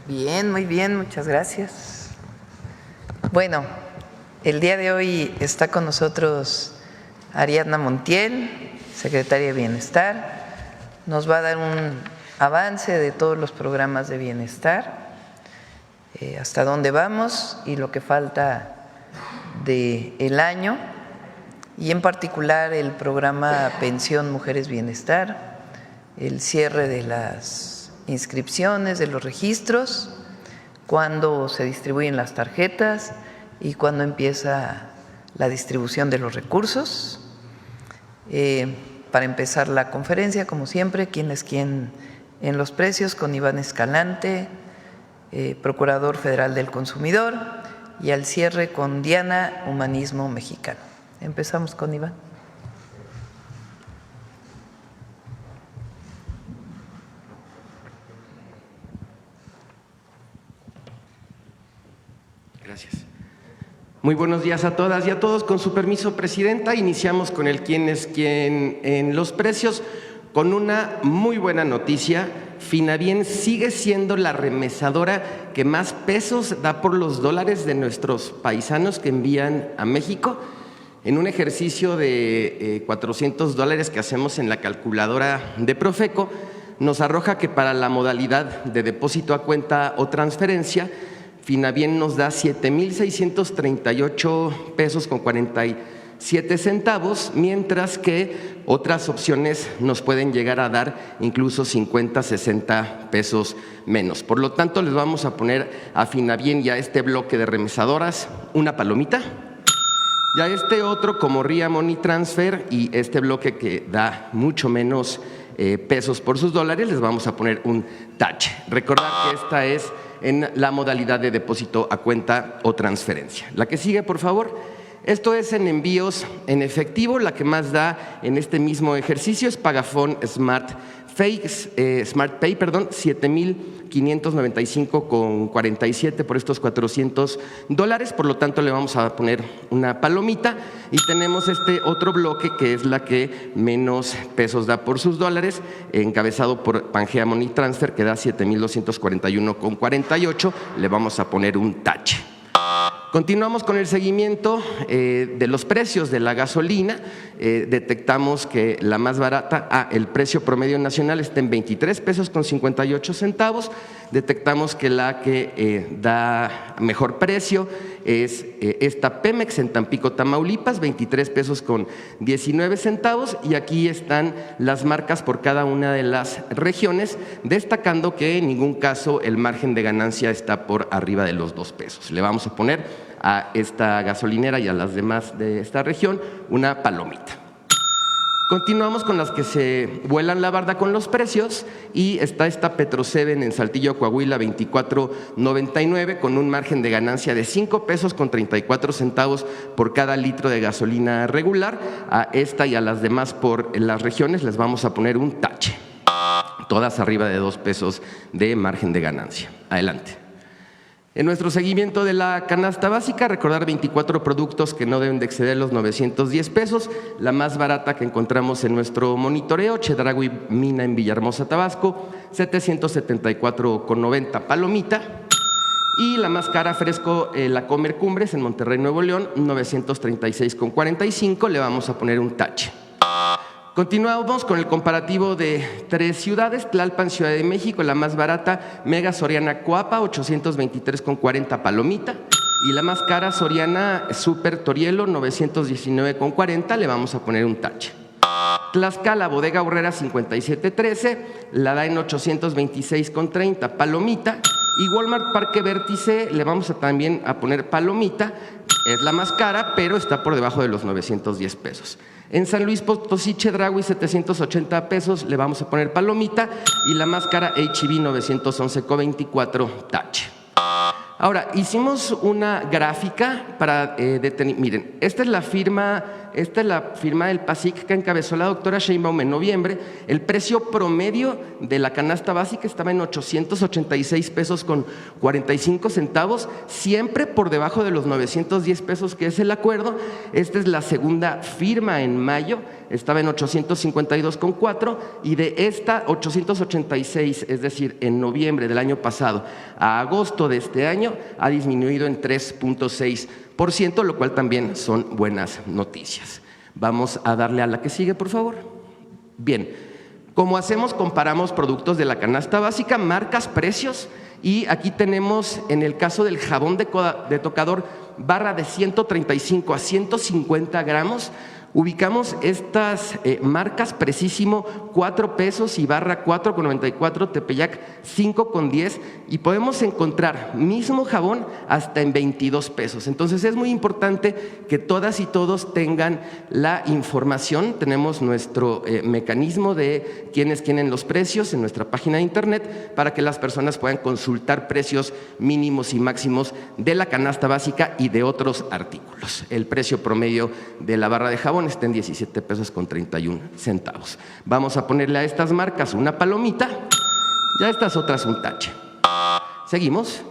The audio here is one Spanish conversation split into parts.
Bien, muy bien, muchas gracias. Bueno, el día de hoy está con nosotros Ariadna Montiel, secretaria de Bienestar. Nos va a dar un avance de todos los programas de bienestar, hasta dónde vamos y lo que falta del año, y en particular el programa Pensión Mujeres Bienestar, el cierre de las inscripciones, de los registros, cuándo se distribuyen las tarjetas y cuándo empieza la distribución de los recursos. Para empezar la conferencia, como siempre, quién es quién en los precios, con Iván Escalante, Procurador Federal del Consumidor, y al cierre con Diana, Humanismo Mexicano. Empezamos con Iván. Gracias. Muy buenos días a todas y a todos. Con su permiso, Presidenta, iniciamos con el quién es quién en los precios, con una muy buena noticia. Finabien sigue siendo la remesadora que más pesos da por los dólares de nuestros paisanos que envían a México. En un ejercicio de $400 que hacemos en la calculadora de Profeco, nos arroja que para la modalidad de depósito a cuenta o transferencia, Finabien nos da 7,638 pesos con 47 centavos, mientras que otras opciones nos pueden llegar a dar incluso 50, 60 pesos menos. Por lo tanto, les vamos a poner a Finabien y a este bloque de remesadoras una palomita, y a este otro como RIA Money Transfer y este bloque que da mucho menos pesos por sus dólares, les vamos a poner un tache. Recordar que esta es en la modalidad de depósito a cuenta o transferencia. La que sigue, por favor. Esto es en envíos en efectivo. La que más da en este mismo ejercicio es Pagafón Smart Pay, 7,595,47 por estos $400. Por lo tanto, le vamos a poner una palomita. Y tenemos este otro bloque que es la que menos pesos da por sus dólares, encabezado por Pangea Money Transfer, que da 7,241,48. Le vamos a poner un tache. Continuamos con el seguimiento de los precios de la gasolina. Detectamos que la más barata, el precio promedio nacional está en 23 pesos con 58 centavos. Detectamos que la que da mejor precio es esta Pemex en Tampico, Tamaulipas, 23 pesos con 19 centavos. Y aquí están las marcas por cada una de las regiones, destacando que en ningún caso el margen de ganancia está por arriba de los 2 pesos. Le vamos a poner a esta gasolinera y a las demás de esta región una palomita. Continuamos con las que se vuelan la barda con los precios, y está esta Petro-7 en Saltillo, Coahuila, 24.99, con un margen de ganancia de 5 pesos con 34 centavos por cada litro de gasolina regular. A esta y a las demás por las regiones les vamos a poner un tache, todas arriba de 2 pesos de margen de ganancia. Adelante. En nuestro seguimiento de la canasta básica, recordar 24 productos que no deben de exceder los 910 pesos. La más barata que encontramos en nuestro monitoreo, Chedraui Mina en Villahermosa, Tabasco, 774,90 palomita. Y la más cara, Fresco La Comer Cumbres en Monterrey, Nuevo León, 936,45. Le vamos a poner un tache. Continuamos con el comparativo de 3 ciudades. Tlalpan, Ciudad de México, la más barata, Mega Soriana Coapa, 823,40 palomita. Y la más cara, Soriana Super Torielo, 919,40. Le vamos a poner un tache. Tlaxcala, Bodega Aurrera, 5713, la da en 826,30 palomita. Y Walmart Parque Vértice le vamos a también a poner palomita. Es la más cara, pero está por debajo de los 910 pesos. En San Luis Potosí, Chedraui, 780 pesos, le vamos a poner palomita. Y la más cara, H-E-B, 911,24, tache. Ahora, hicimos una gráfica para detener. Miren, esta es la firma esta es la firma del PASIC que encabezó la doctora Sheinbaum en noviembre. El precio promedio de la canasta básica estaba en 886 pesos con 45 centavos, siempre por debajo de los 910 pesos que es el acuerdo. Esta es la segunda firma en mayo, estaba en 852,4 y de esta 886, es decir, en noviembre del año pasado a agosto de este año ha disminuido en 3.6%, lo cual también son buenas noticias. Vamos a darle a la que sigue, por favor. Bien, ¿cómo hacemos? Comparamos productos de la canasta básica, marcas, precios, y aquí tenemos en el caso del jabón de tocador barra de 135 a 150 gramos, ubicamos estas marcas: Precisísimo 4 pesos y barra 4,94, Tepeyac 5,10, y podemos encontrar mismo jabón hasta en 22 pesos. Entonces es muy importante que todas y todos tengan la información. Tenemos nuestro mecanismo de quiénes tienen los precios en nuestra página de internet para que las personas puedan consultar precios mínimos y máximos de la canasta básica y de otros artículos. El precio promedio de la barra de jabón está en 17 pesos con 31 centavos. Vamos a ponerle a estas marcas una palomita y a estas otras un tache. Seguimos.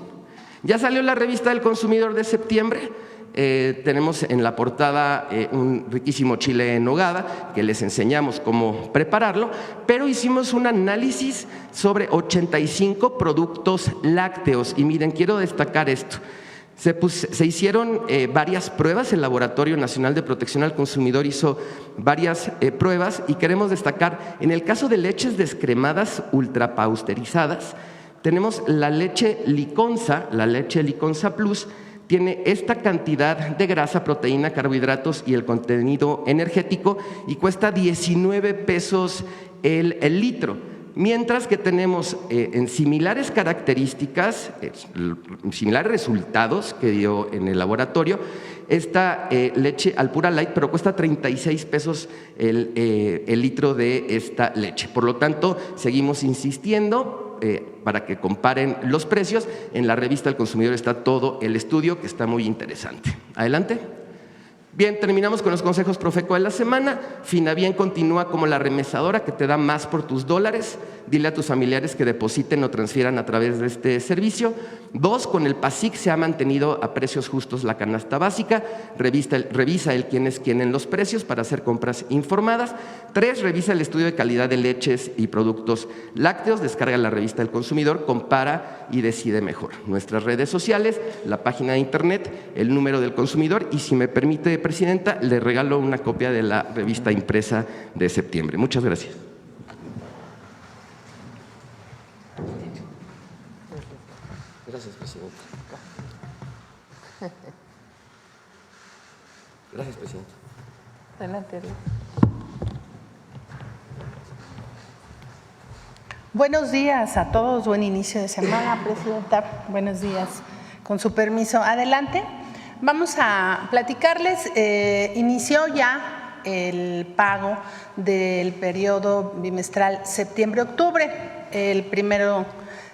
Ya salió la revista del consumidor de septiembre. Tenemos en la portada un riquísimo chile en nogada que les enseñamos cómo prepararlo, pero hicimos un análisis sobre 85 productos lácteos y miren, quiero destacar esto. Se hicieron varias pruebas, el Laboratorio Nacional de Protección al Consumidor hizo varias pruebas y queremos destacar, en el caso de leches descremadas ultrapasteurizadas, tenemos la leche Liconza, la leche Liconza Plus, tiene esta cantidad de grasa, proteína, carbohidratos y el contenido energético y cuesta 19 pesos el litro. Mientras que tenemos en similares características, similares resultados que dio en el laboratorio, esta leche Alpura Light, pero cuesta 36 pesos el litro de esta leche. Por lo tanto, seguimos insistiendo para que comparen los precios. En la revista del consumidor está todo el estudio, que está muy interesante. Adelante. Bien, terminamos con los consejos Profeco de la semana. Finabien continúa como la remesadora que te da más por tus dólares. Dile a tus familiares que depositen o transfieran a través de este servicio. 2, con el PASIC se ha mantenido a precios justos la canasta básica. Revisa el quién es quién en los precios para hacer compras informadas. 3, revisa el estudio de calidad de leches y productos lácteos. Descarga la revista del consumidor, compara y decide mejor. Nuestras redes sociales, la página de internet, el número del consumidor y, si me permite, Presidenta, le regalo una copia de la revista impresa de septiembre. Muchas gracias. Gracias, Presidenta. Gracias, Presidenta. Adelante. Buenos días a todos, buen inicio de semana, Presidenta. Buenos días. Con su permiso, adelante. Vamos a platicarles, inició ya el pago del periodo bimestral septiembre-octubre. El 1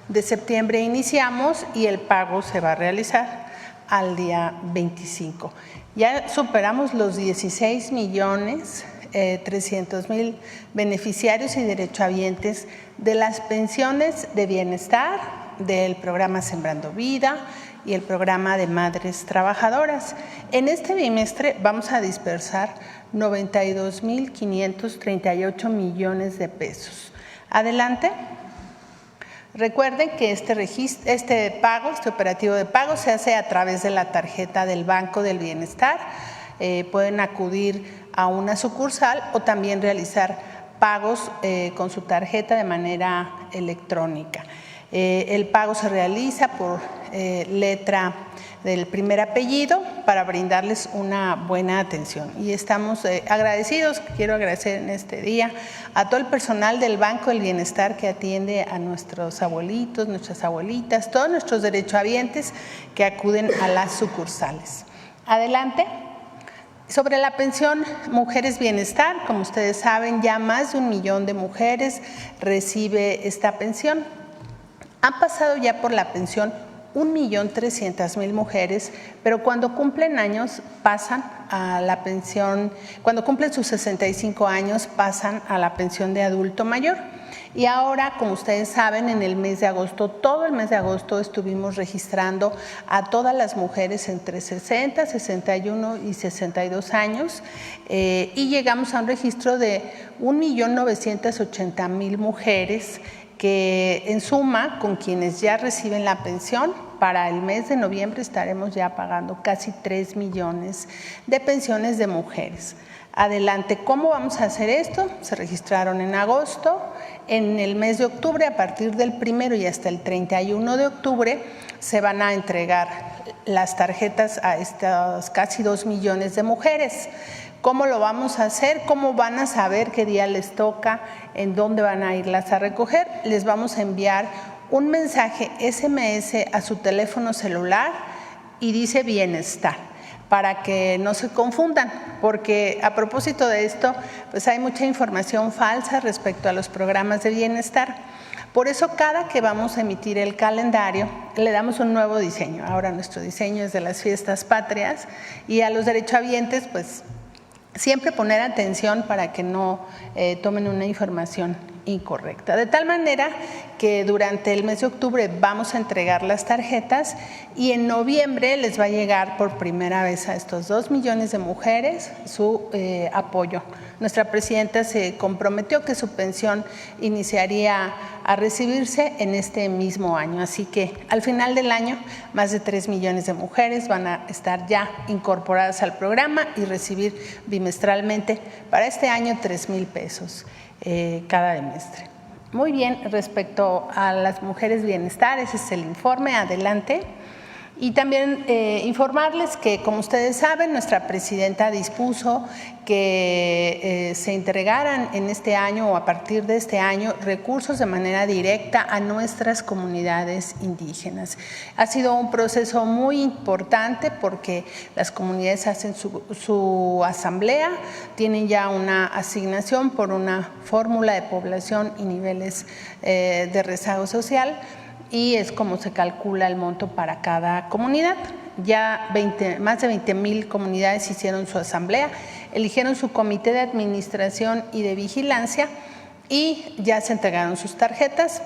de septiembre iniciamos y el pago se va a realizar al día 25. Ya superamos los 16.300.000 beneficiarios y derechohabientes de las pensiones de bienestar, del programa Sembrando Vida y el programa de Madres Trabajadoras. En este bimestre vamos a dispersar 92.538 millones de pesos. Adelante. Recuerden que este operativo de pago se hace a través de la tarjeta del Banco del Bienestar. Pueden acudir a una sucursal o también realizar pagos con su tarjeta de manera electrónica. El pago se realiza por letra del primer apellido para brindarles una buena atención. Y estamos agradecidos, quiero agradecer en este día a todo el personal del Banco del Bienestar que atiende a nuestros abuelitos, nuestras abuelitas, todos nuestros derechohabientes que acuden a las sucursales. Adelante. Sobre la pensión Mujeres Bienestar, como ustedes saben, ya más de 1 millón de mujeres recibe esta pensión. Han pasado ya por la pensión 1.300.000 mujeres, pero cuando cumplen años pasan a la pensión, cuando cumplen sus 65 años pasan a la pensión de adulto mayor. Y ahora, como ustedes saben, en el mes de agosto, todo el mes de agosto estuvimos registrando a todas las mujeres entre 60, 61 y 62 años y llegamos a un registro de 1.980.000 mujeres que en suma, con quienes ya reciben la pensión, para el mes de noviembre estaremos ya pagando casi 3 millones de pensiones de mujeres. Adelante, ¿cómo vamos a hacer esto? Se registraron en agosto. En el mes de octubre, a partir del 1 y hasta el 31 de octubre, se van a entregar las tarjetas a estas casi 2 millones de mujeres. ¿Cómo lo vamos a hacer? ¿Cómo van a saber qué día les toca? ¿En dónde van a irlas a recoger? Les vamos a enviar un mensaje SMS a su teléfono celular y dice bienestar, para que no se confundan, porque a propósito de esto, pues hay mucha información falsa respecto a los programas de bienestar. Por eso, cada que vamos a emitir el calendario, le damos un nuevo diseño. Ahora nuestro diseño es de las fiestas patrias y a los derechohabientes, pues siempre poner atención para que no tomen una información incorrecta. De tal manera que durante el mes de octubre vamos a entregar las tarjetas y en noviembre les va a llegar por primera vez a estos 2 millones de mujeres su apoyo. Nuestra presidenta se comprometió que su pensión iniciaría a recibirse en este mismo año. Así que al final del año, más de 3 millones de mujeres van a estar ya incorporadas al programa y recibir bimestralmente para este año 3,000 pesos cada bimestre. Muy bien, respecto a las mujeres bienestar, ese es el informe. Adelante. Y también informarles que, como ustedes saben, nuestra presidenta dispuso que se entregaran en este año o a partir de este año recursos de manera directa a nuestras comunidades indígenas. Ha sido un proceso muy importante porque las comunidades hacen su asamblea, tienen ya una asignación por una fórmula de población y niveles de rezago social, y es como se calcula el monto para cada comunidad. Ya más de 20,000 comunidades hicieron su asamblea, eligieron su comité de administración y de vigilancia y ya se entregaron sus tarjetas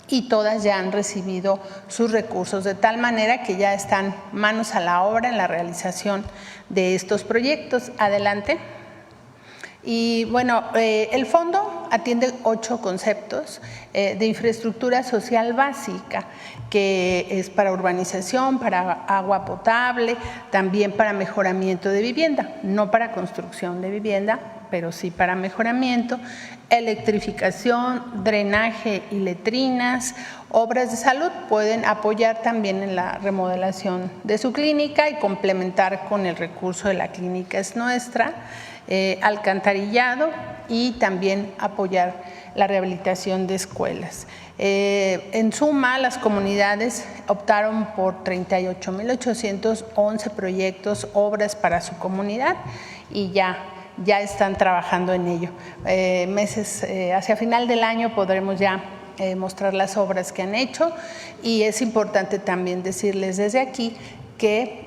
y todas ya han recibido sus recursos, de tal manera que ya están manos a la obra en la realización de estos proyectos. Adelante. Y bueno, el fondo atiende 8 conceptos de infraestructura social básica, que es para urbanización, para agua potable, también para mejoramiento de vivienda, no para construcción de vivienda, pero sí para mejoramiento, electrificación, drenaje y letrinas, obras de salud. Pueden apoyar también en la remodelación de su clínica y complementar con el recurso de la clínica Es Nuestra, alcantarillado y también apoyar la rehabilitación de escuelas. En suma, las comunidades optaron por 38,811 proyectos, obras para su comunidad y ya están trabajando en ello. Hacia final del año podremos ya mostrar las obras que han hecho, y es importante también decirles desde aquí que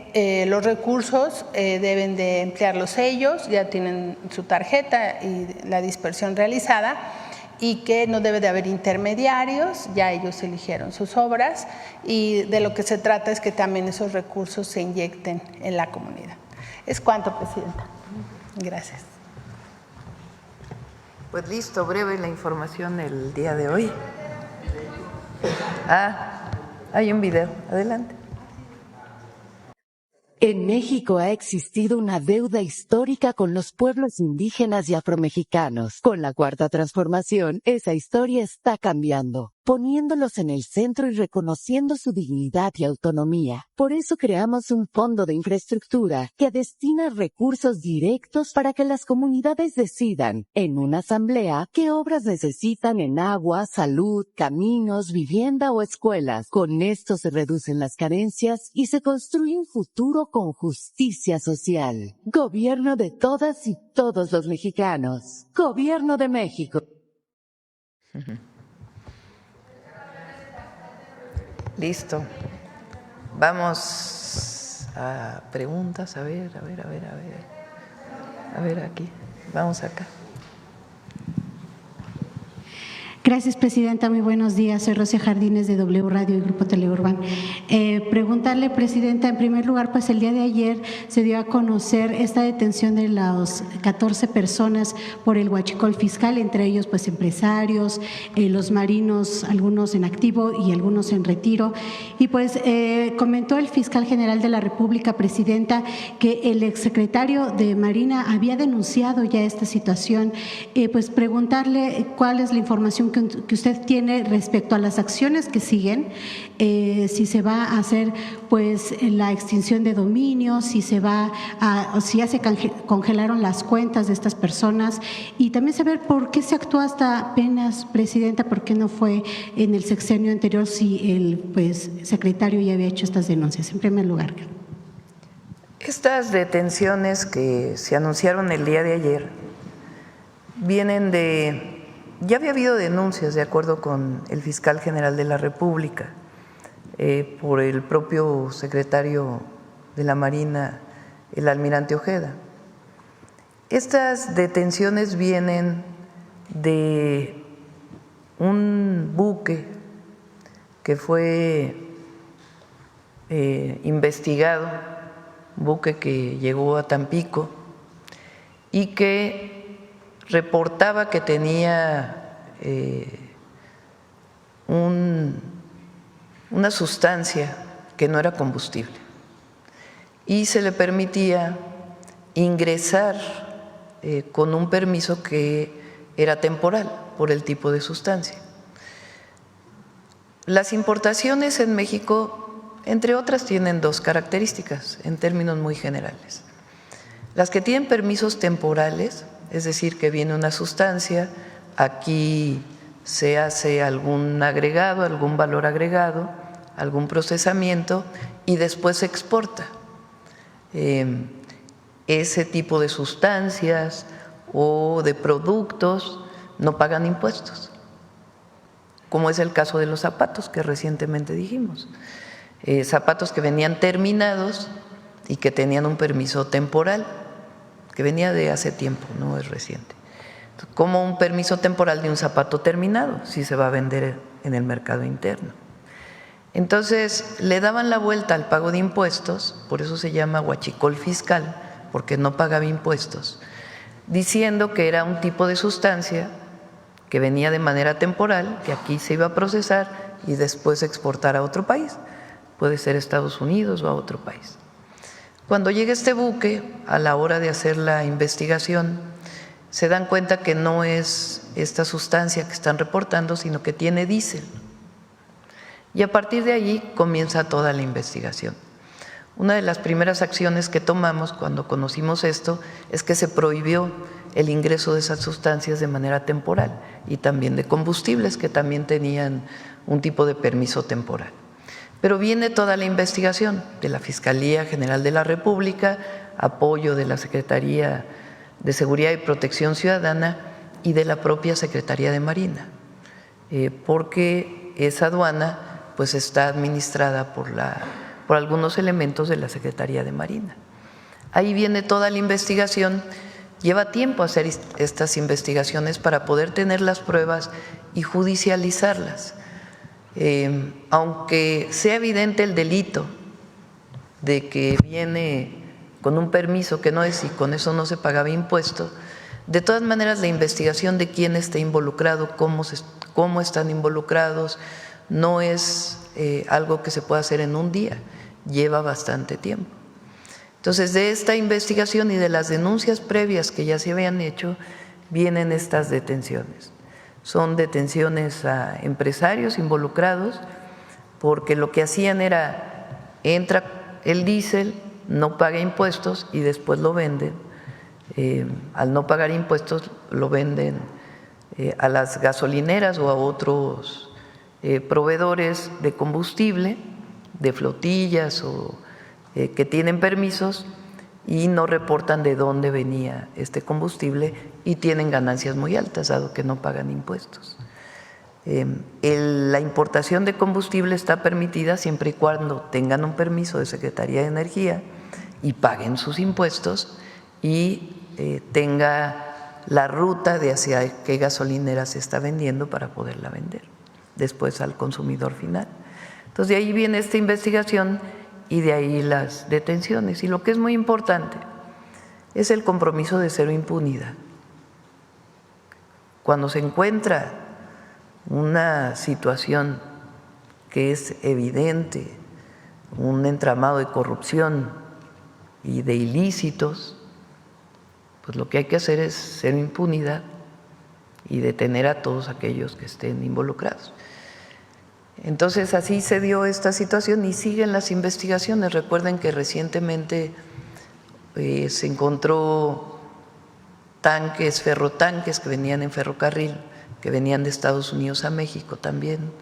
los recursos deben de emplearlos ellos, ya tienen su tarjeta y la dispersión realizada, y que no debe de haber intermediarios, ya ellos eligieron sus obras, y de lo que se trata es que también esos recursos se inyecten en la comunidad. Es cuanto, Presidenta. Gracias. Pues listo, breve la información del día de hoy. Hay un video. Adelante. En México ha existido una deuda histórica con los pueblos indígenas y afromexicanos. Con la Cuarta Transformación, esa historia está cambiando, poniéndolos en el centro y reconociendo su dignidad y autonomía. Por eso creamos un fondo de infraestructura que destina recursos directos para que las comunidades decidan, en una asamblea, qué obras necesitan en agua, salud, caminos, vivienda o escuelas. Con esto se reducen las carencias y se construye un futuro con justicia social. Gobierno de todas y todos los mexicanos. Gobierno de México. Listo. vamos a preguntas, a ver, aquí, vamos acá. Gracias, Presidenta. Muy buenos días. Soy Rosia Jardines de W Radio y Grupo Teleurbán. Preguntarle, Presidenta, en primer lugar, pues el día de ayer se dio a conocer esta detención de las 14 personas por el huachicol fiscal, entre ellos pues empresarios, los marinos, algunos en activo y algunos en retiro. Y pues comentó el fiscal general de la República, Presidenta, que el exsecretario de Marina había denunciado ya esta situación. Pues preguntarle cuál es la información que usted tiene respecto a las acciones que siguen, si se va a hacer pues la extinción de dominios, si ya se congelaron las cuentas de estas personas, y también saber por qué se actuó hasta apenas, Presidenta, por qué no fue en el sexenio anterior si el pues secretario ya había hecho estas denuncias, en primer lugar. Estas detenciones que se anunciaron el día de ayer vienen de… Ya había habido denuncias, de acuerdo con el fiscal general de la República, por el propio secretario de la Marina, el almirante Ojeda. Estas detenciones vienen de un buque que fue investigado, un buque que llegó a Tampico y que reportaba que tenía una sustancia que no era combustible y se le permitía ingresar con un permiso que era temporal por el tipo de sustancia. Las importaciones en México, entre otras, tienen dos características en términos muy generales. Las que tienen permisos temporales, es decir, que viene una sustancia, aquí se hace algún agregado, algún valor agregado, algún procesamiento y después se exporta. Ese tipo de sustancias o de productos no pagan impuestos, como es el caso de los zapatos que recientemente dijimos. Zapatos que venían terminados y que tenían un permiso temporal, que venía de hace tiempo, no es reciente. Como un permiso temporal de un zapato terminado, si se va a vender en el mercado interno. Entonces, le daban la vuelta al pago de impuestos, por eso se llama huachicol fiscal, porque no pagaba impuestos, diciendo que era un tipo de sustancia que venía de manera temporal, que aquí se iba a procesar y después exportar a otro país, puede ser Estados Unidos o a otro país. Cuando llega este buque, a la hora de hacer la investigación, se dan cuenta que no es esta sustancia que están reportando, sino que tiene diésel. Y a partir de allí comienza toda la investigación. Una de las primeras acciones que tomamos cuando conocimos esto es que se prohibió el ingreso de esas sustancias de manera temporal y también de combustibles que también tenían un tipo de permiso temporal. Pero viene toda la investigación de la Fiscalía General de la República, apoyo de la Secretaría de Seguridad y Protección Ciudadana y de la propia Secretaría de Marina, porque esa aduana pues está administrada por algunos elementos de la Secretaría de Marina. Ahí viene toda la investigación. Lleva tiempo hacer estas investigaciones para poder tener las pruebas y judicializarlas. Aunque sea evidente el delito de que viene con un permiso que no es y con eso no se pagaba impuestos, de todas maneras la investigación de quién está involucrado, cómo están involucrados, no es algo que se pueda hacer en un día, lleva bastante tiempo. Entonces, de esta investigación y de las denuncias previas que ya se habían hecho, vienen estas detenciones. Son detenciones a empresarios involucrados porque lo que hacían era, entra el diésel, no paga impuestos y después lo venden. Al no pagar impuestos lo venden a las gasolineras o a otros proveedores de combustible, de flotillas o que tienen permisos y no reportan de dónde venía este combustible y tienen ganancias muy altas, dado que no pagan impuestos. La importación de combustible está permitida siempre y cuando tengan un permiso de Secretaría de Energía y paguen sus impuestos y tenga la ruta de hacia qué gasolinera se está vendiendo para poderla vender después al consumidor final. Entonces, de ahí viene esta investigación y de ahí las detenciones. Y lo que es muy importante es el compromiso de cero impunidad. Cuando se encuentra una situación que es evidente, un entramado de corrupción y de ilícitos, pues lo que hay que hacer es cero impunidad y detener a todos aquellos que estén involucrados. Entonces, así se dio esta situación y siguen las investigaciones. Recuerden que recientemente se encontró tanques, ferrotanques que venían en ferrocarril, que venían de Estados Unidos a México también,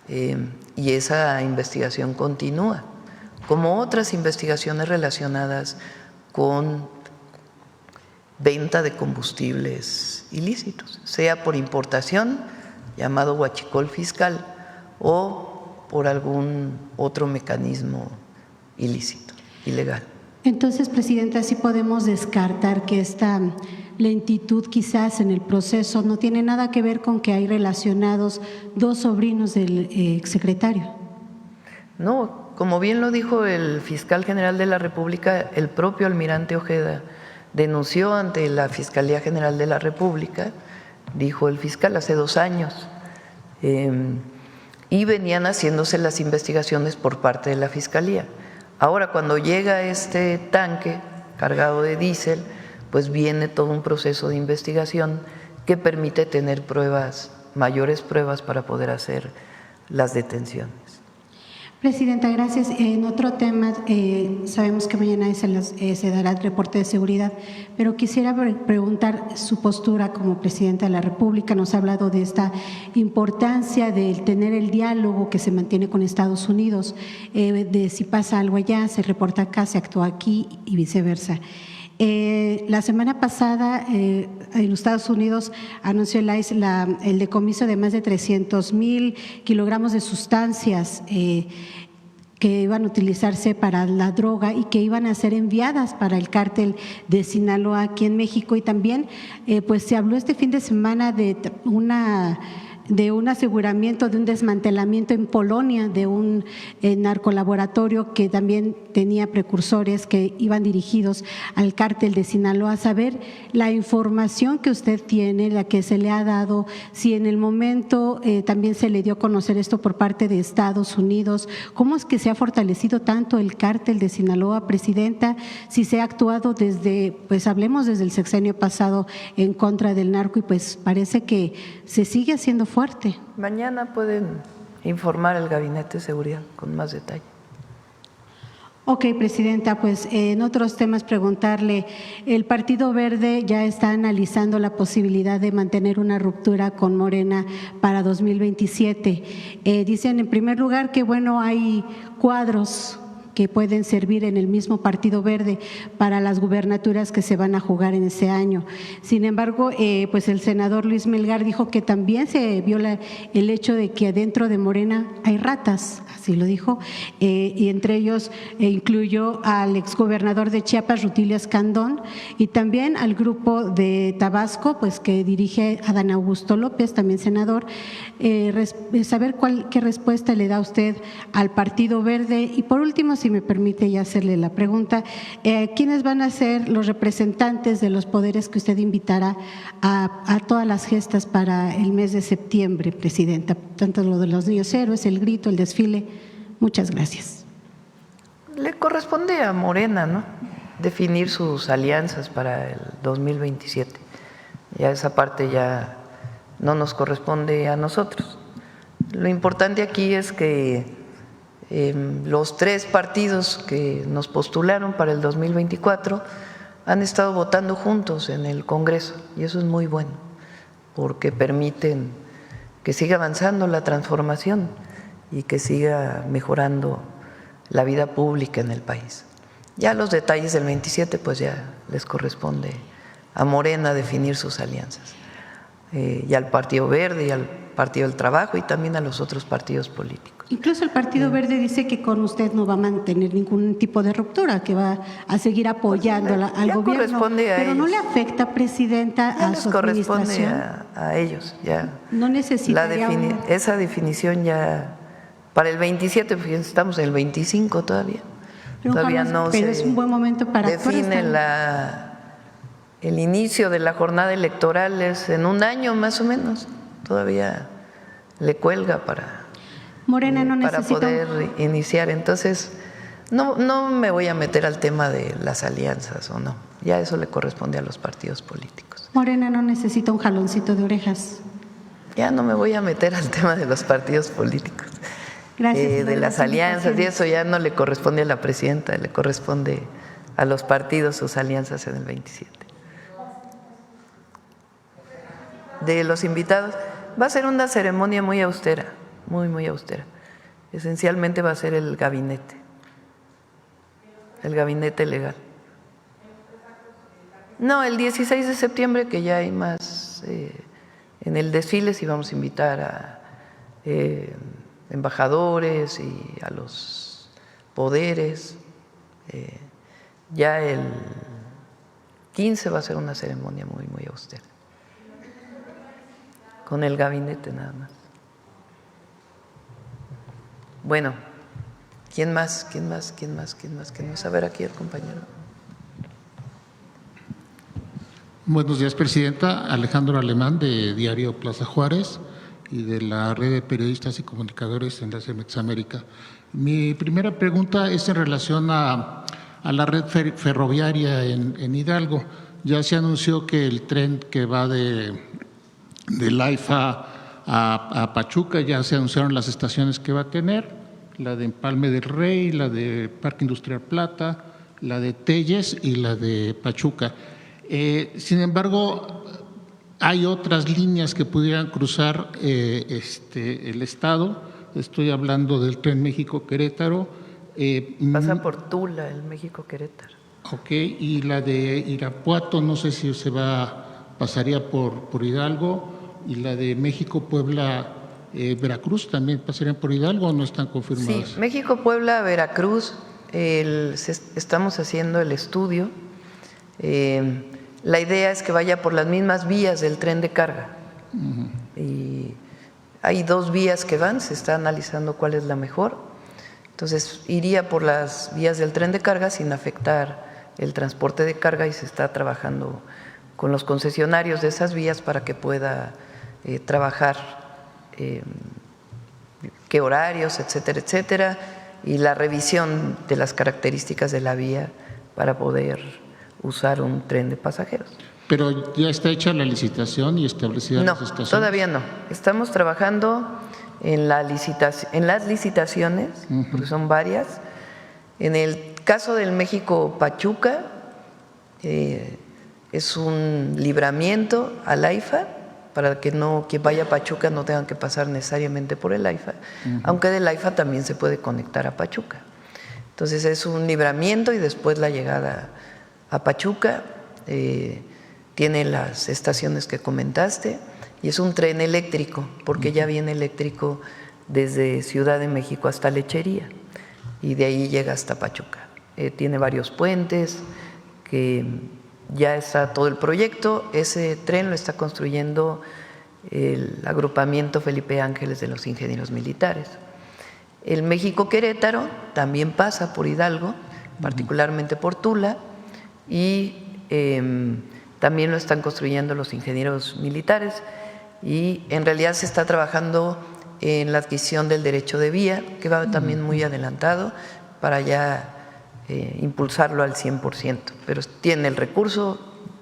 y esa investigación continúa, como otras investigaciones relacionadas con venta de combustibles ilícitos, sea por importación, llamado huachicol fiscal, o por algún otro mecanismo ilícito, ilegal. Entonces, Presidenta, sí podemos descartar que esta lentitud quizás en el proceso no tiene nada que ver con que hay relacionados dos sobrinos del exsecretario. No, como bien lo dijo el fiscal general de la República, el propio almirante Ojeda denunció ante la Fiscalía General de la República, dijo el fiscal, hace 2 años, y venían haciéndose las investigaciones por parte de la Fiscalía. Ahora, cuando llega este tanque cargado de diésel, pues viene todo un proceso de investigación que permite tener pruebas, mayores pruebas para poder hacer las detenciones. Presidenta, gracias. En otro tema, sabemos que mañana se dará el reporte de seguridad, pero quisiera preguntar su postura como Presidenta de la República. Nos ha hablado de esta importancia de tener el diálogo que se mantiene con Estados Unidos, de si pasa algo allá, se reporta acá, se actúa aquí y viceversa. La semana pasada en los Estados Unidos anunció el ICE el decomiso de más de 300,000 kilogramos de sustancias que iban a utilizarse para la droga y que iban a ser enviadas para el cártel de Sinaloa aquí en México. Y también pues se habló este fin de semana de un aseguramiento, de un desmantelamiento en Polonia de un narcolaboratorio que también tenía precursores que iban dirigidos al cártel de Sinaloa. Saber la información que usted tiene, la que se le ha dado, si en el momento también se le dio a conocer esto por parte de Estados Unidos, cómo es que se ha fortalecido tanto el cártel de Sinaloa, Presidenta, si se ha actuado desde, pues hablemos desde el sexenio pasado en contra del narco y pues parece que se sigue haciendo fuerte. Mañana pueden informar al Gabinete de Seguridad con más detalle. Ok, Presidenta, pues en otros temas preguntarle, el Partido Verde ya está analizando la posibilidad de mantener una ruptura con Morena para 2027. Dicen en primer lugar que bueno, hay cuadros que pueden servir en el mismo Partido Verde para las gubernaturas que se van a jugar en ese año. Sin embargo, pues el senador Luis Melgar dijo que también se viola el hecho de que adentro de Morena hay ratas, así lo dijo, y entre ellos incluyó al exgobernador de Chiapas, Rutilio Escandón, y también al grupo de Tabasco, pues que dirige Adán Augusto López, también senador. Saber qué respuesta le da usted al Partido Verde. Y por último, si me permite ya hacerle la pregunta, ¿quiénes van a ser los representantes de los poderes que usted invitará a todas las gestas para el mes de septiembre, Presidenta? Tanto lo de los niños héroes, el grito, el desfile. Muchas gracias. Le corresponde a Morena, ¿no?, definir sus alianzas para el 2027. Ya esa parte ya no nos corresponde a nosotros. Lo importante aquí es que los 3 partidos que nos postularon para el 2024 han estado votando juntos en el Congreso y eso es muy bueno porque permiten que siga avanzando la transformación y que siga mejorando la vida pública en el país. Ya los detalles del 27 pues ya les corresponde a Morena definir sus alianzas y al Partido Verde y al Partido del Trabajo y también a los otros partidos políticos. Incluso el Partido Verde dice que con usted no va a mantener ningún tipo de ruptura, que va a seguir apoyando al gobierno. Corresponde a pero ellos. ¿No le afecta, Presidenta, Ya a les su corresponde administración? a ellos. Ya. No necesitaría esa definición ya para el 27, fíjense, estamos en el 25 todavía. Todavía no pero se es un buen momento para define el inicio de la jornada electoral, es en un año más o menos. Todavía le cuelga para poder iniciar. Entonces, no me voy a meter al tema de las alianzas o no. Ya eso le corresponde a los partidos políticos. Morena no necesita un jaloncito de orejas. Ya no me voy a meter al tema de los partidos políticos. Gracias. De las alianzas, y eso ya no le corresponde a la presidenta, le corresponde a los partidos sus alianzas en el 27. De los invitados, va a ser una ceremonia muy austera, muy austera. Esencialmente va a ser el gabinete legal. No, el 16 de septiembre, que ya hay más en el desfile, sí vamos a invitar a embajadores y a los poderes. Ya el 15 va a ser una ceremonia muy austera, con el gabinete nada más. Bueno, ¿quién más? A ver, aquí el compañero. Buenos días, Presidenta. Alejandro Alemán, de Diario Plaza Juárez y de la Red de Periodistas y Comunicadores en la CEMEX América. Mi primera pregunta es en relación a la red ferroviaria en Hidalgo. Ya se anunció que el tren que va de la AIFA a Pachuca, ya se anunciaron las estaciones que va a tener, la de Empalme del Rey, la de Parque Industrial Plata, la de Telles y la de Pachuca. Sin embargo, hay otras líneas que pudieran cruzar el estado. Estoy hablando del tren México-Querétaro. Pasa por Tula, el México-Querétaro. Ok, y la de Irapuato, no sé si pasaría por Hidalgo, y la de México-Puebla, Veracruz, ¿también pasarían por Hidalgo o no están confirmadas? Sí, México-Puebla, Veracruz, estamos haciendo el estudio. La idea es que vaya por las mismas vías del tren de carga. Y hay 2 vías que van, se está analizando cuál es la mejor. Entonces iría por las vías del tren de carga sin afectar el transporte de carga, y se está trabajando con los concesionarios de esas vías para que pueda trabajar qué horarios, etcétera, y la revisión de las características de la vía para poder usar un tren de pasajeros. ¿Pero ya está hecha la licitación y establecidas las estaciones? No, todavía no. Estamos trabajando en las licitaciones, porque son varias. En el caso del México-Pachuca, es un libramiento al AIFA, para que quien vaya a Pachuca no tengan que pasar necesariamente por el AIFA, aunque del AIFA también se puede conectar a Pachuca. Entonces es un libramiento y después la llegada a Pachuca. Tiene las estaciones que comentaste, y es un tren eléctrico, porque ya viene eléctrico desde Ciudad de México hasta Lechería, y de ahí llega hasta Pachuca. Tiene varios puentes, que ya está todo el proyecto. Ese tren lo está construyendo el agrupamiento Felipe Ángeles de los Ingenieros Militares. El México-Querétaro también pasa por Hidalgo, particularmente por Tula, y también lo están construyendo los ingenieros militares, y en realidad se está trabajando en la adquisición del derecho de vía, que va también muy adelantado, para ya impulsarlo al 100%, pero tiene el recurso,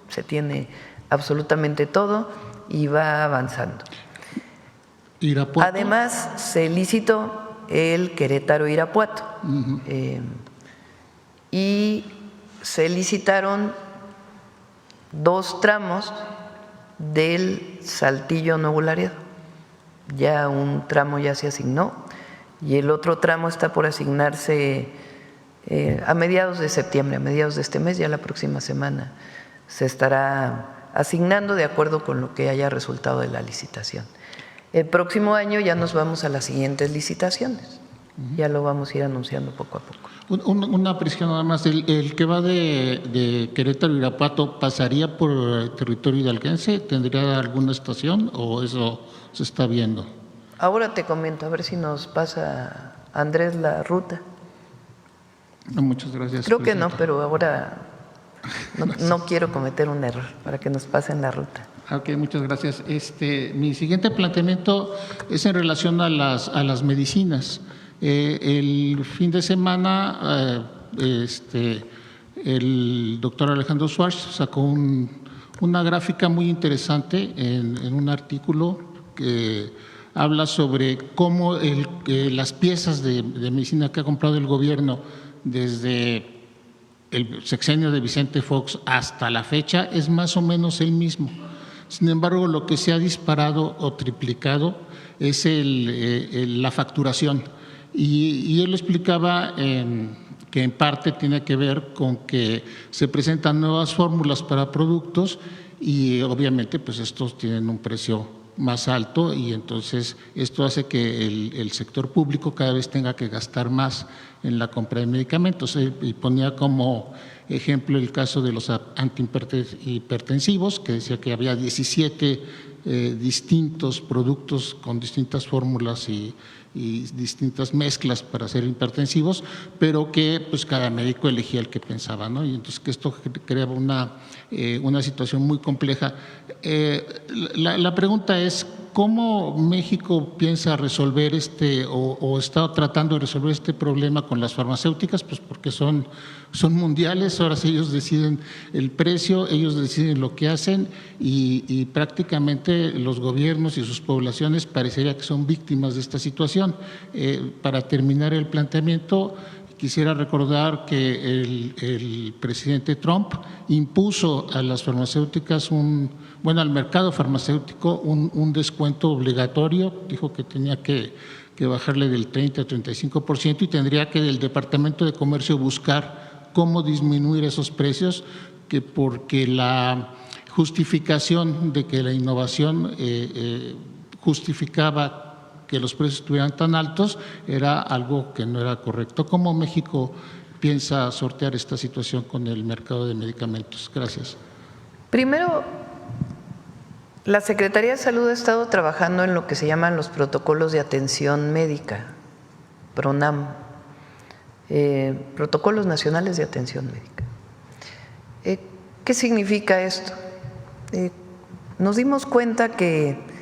se tiene absolutamente todo y va avanzando. ¿Irapuato? Además, se licitó el Querétaro-Irapuato, y se licitaron 2 tramos del Saltillo Nuevo Laredo. Ya un tramo ya se asignó y el otro tramo está por asignarse a mediados de septiembre, a mediados de este mes. Ya la próxima semana se estará asignando de acuerdo con lo que haya resultado de la licitación. El próximo año ya nos vamos a las siguientes licitaciones. Ya lo vamos a ir anunciando poco a poco. Una precisión nada más. ¿El que va de Querétaro a Irapuato pasaría por el territorio hidalguense? ¿Tendría alguna estación o eso se está viendo? Ahora te comento, a ver si nos pasa Andrés la ruta. No, muchas gracias. Creo que no, pero ahora no quiero cometer un error para que nos pasen la ruta. Ok, muchas gracias. Mi siguiente planteamiento es en relación a las medicinas. El fin de semana, el doctor Alejandro Schwartz sacó una gráfica muy interesante en un artículo que habla sobre cómo las piezas de medicina que ha comprado el gobierno desde el sexenio de Vicente Fox hasta la fecha es más o menos el mismo. Sin embargo, lo que se ha disparado o triplicado es la facturación. Y él explicaba que en parte tiene que ver con que se presentan nuevas fórmulas para productos y obviamente pues estos tienen un precio más alto y entonces esto hace que el sector público cada vez tenga que gastar más en la compra de medicamentos. Y ponía como ejemplo el caso de los antihipertensivos, que decía que había 17 distintos productos con distintas fórmulas y distintas mezclas para ser hipertensivos, pero que pues cada médico elegía el que pensaba, ¿no? Y entonces que esto creaba una situación muy compleja. La pregunta es, ¿cómo México piensa resolver o está tratando de resolver este problema con las farmacéuticas? Pues porque son mundiales, ahora sí ellos deciden el precio, ellos deciden lo que hacen y prácticamente los gobiernos y sus poblaciones parecería que son víctimas de esta situación. Para terminar el planteamiento, quisiera recordar que el presidente Trump impuso a las farmacéuticas al mercado farmacéutico un descuento obligatorio, dijo que tenía que bajarle del 30 al 35% y tendría que el Departamento de Comercio buscar cómo disminuir esos precios, porque la justificación de que la innovación justificaba que los precios estuvieran tan altos era algo que no era correcto. ¿Cómo México piensa sortear esta situación con el mercado de medicamentos? Gracias. Primero, la Secretaría de Salud ha estado trabajando en lo que se llaman los protocolos de atención médica, PRONAM, Protocolos Nacionales de Atención Médica. ¿Qué significa esto? Nos dimos cuenta que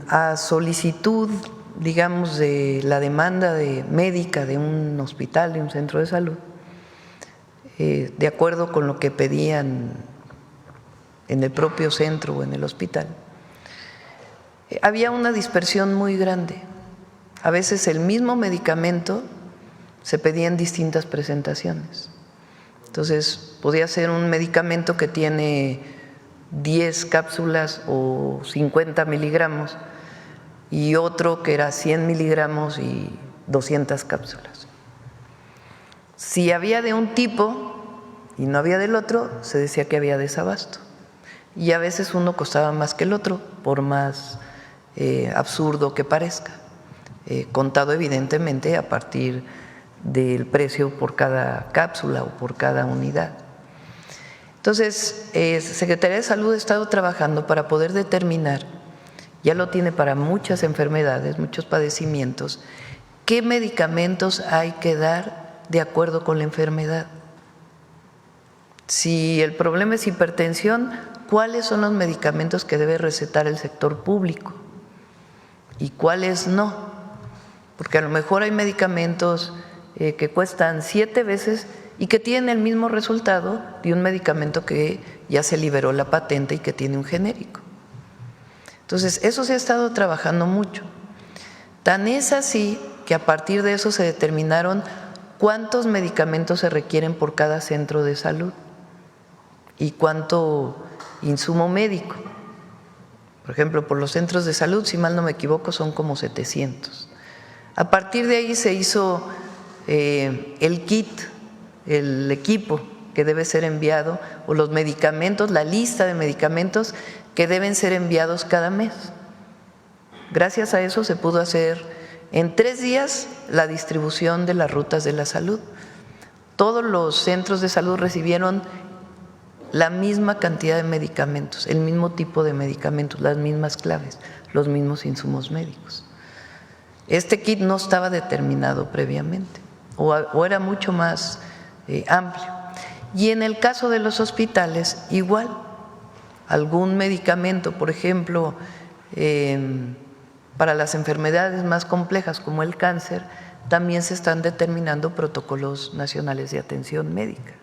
a solicitud, digamos, de la demanda médica de un hospital, de un centro de salud, de acuerdo con lo que pedían en el propio centro o en el hospital, había una dispersión muy grande. A veces el mismo medicamento se pedía en distintas presentaciones. Entonces, podía ser un medicamento que tiene 10 cápsulas o 50 miligramos y otro que era 100 miligramos y 200 cápsulas. Si había de un tipo y no había del otro, se decía que había desabasto. Y a veces uno costaba más que el otro, por más absurdo que parezca, contado evidentemente a partir del precio por cada cápsula o por cada unidad. Entonces, Secretaría de Salud ha estado trabajando para poder determinar, ya lo tiene para muchas enfermedades, muchos padecimientos, qué medicamentos hay que dar de acuerdo con la enfermedad. Si el problema es hipertensión, ¿cuáles son los medicamentos que debe recetar el sector público y cuáles no? Porque a lo mejor hay medicamentos que cuestan 7 veces y que tienen el mismo resultado de un medicamento que ya se liberó la patente y que tiene un genérico. Entonces, eso se ha estado trabajando mucho. Tan es así que a partir de eso se determinaron cuántos medicamentos se requieren por cada centro de salud y cuánto insumo médico. Por ejemplo, por los centros de salud, si mal no me equivoco, son como 700. A partir de ahí se hizo el kit, el equipo que debe ser enviado, o los medicamentos, la lista de medicamentos que deben ser enviados cada mes. Gracias a eso se pudo hacer en 3 días la distribución de las rutas de la salud. Todos los centros de salud recibieron la misma cantidad de medicamentos, el mismo tipo de medicamentos, las mismas claves, los mismos insumos médicos. Este kit no estaba determinado previamente o era mucho más amplio. Y en el caso de los hospitales, igual, algún medicamento, por ejemplo, para las enfermedades más complejas como el cáncer, también se están determinando protocolos nacionales de atención médica,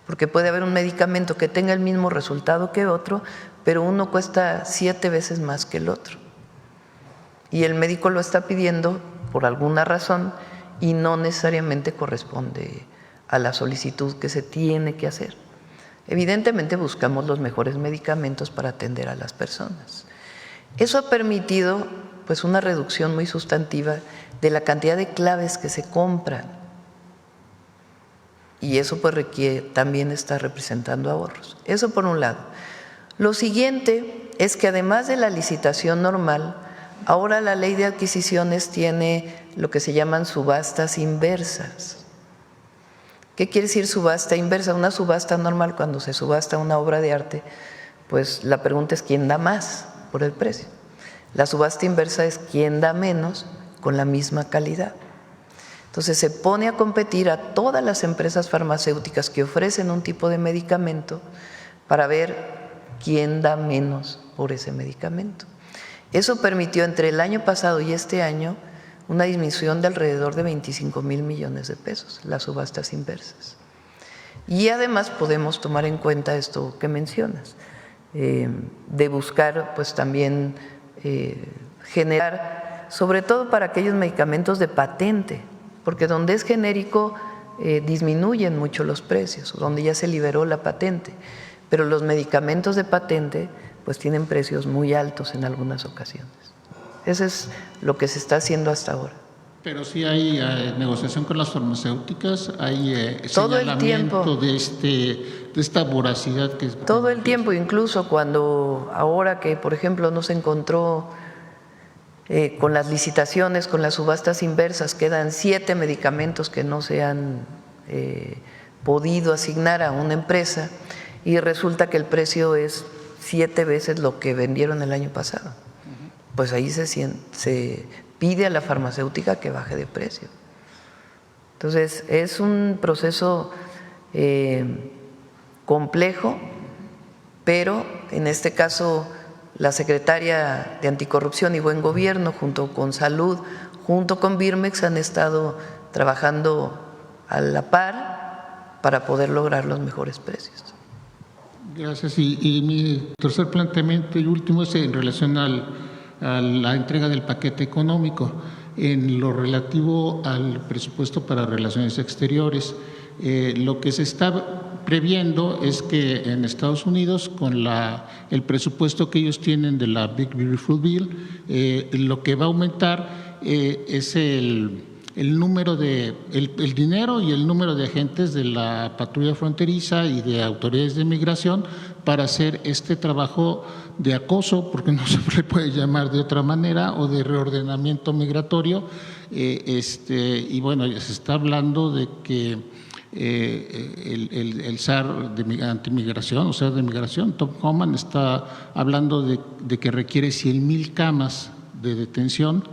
porque puede haber un medicamento que tenga el mismo resultado que otro, pero uno cuesta 7 veces más que el otro. Y el médico lo está pidiendo por alguna razón y no necesariamente corresponde a la solicitud que se tiene que hacer. Evidentemente buscamos los mejores medicamentos para atender a las personas. Eso ha permitido pues una reducción muy sustantiva de la cantidad de claves que se compran, y eso pues también está representando ahorros. Eso por un lado. Lo siguiente es que además de la licitación normal, ahora la ley de adquisiciones tiene lo que se llaman subastas inversas. ¿Qué quiere decir subasta inversa? Una subasta normal, cuando se subasta una obra de arte, pues la pregunta es quién da más por el precio. La subasta inversa es quién da menos con la misma calidad. Entonces se pone a competir a todas las empresas farmacéuticas que ofrecen un tipo de medicamento para ver quién da menos por ese medicamento. Eso permitió entre el año pasado y este año una disminución de alrededor de 25,000 millones de pesos, las subastas inversas. Y además podemos tomar en cuenta esto que mencionas, de buscar pues también generar, sobre todo para aquellos medicamentos de patente, porque donde es genérico disminuyen mucho los precios, donde ya se liberó la patente, pero los medicamentos de patente pues tienen precios muy altos en algunas ocasiones. Eso es lo que se está haciendo hasta ahora. Pero sí hay negociación con las farmacéuticas, hay todo el tiempo de esta voracidad que es… Todo el tiempo, incluso cuando ahora que, por ejemplo, no se encontró con las licitaciones, con las subastas inversas, quedan 7 medicamentos que no se han podido asignar a una empresa y resulta que el precio es 7 veces lo que vendieron el año pasado. Pues ahí se pide a la farmacéutica que baje de precio. Entonces, es un proceso complejo, pero en este caso la Secretaría de Anticorrupción y Buen Gobierno, junto con Salud, junto con Birmex, han estado trabajando a la par para poder lograr los mejores precios. Gracias. Y mi tercer planteamiento y último es en relación a la entrega del paquete económico. En lo relativo al presupuesto para relaciones exteriores, lo que se está previendo es que en Estados Unidos, con el presupuesto que ellos tienen de la Big Beautiful Bill, lo que va a aumentar es el número el dinero y el número de agentes de la patrulla fronteriza y de autoridades de migración para hacer este trabajo de acoso, porque no se le puede llamar de otra manera, o de reordenamiento migratorio. Y bueno, se está hablando de que el SAR de antimigración, o sea, de migración, Tom Homan, está hablando de que requiere 100,000 camas de detención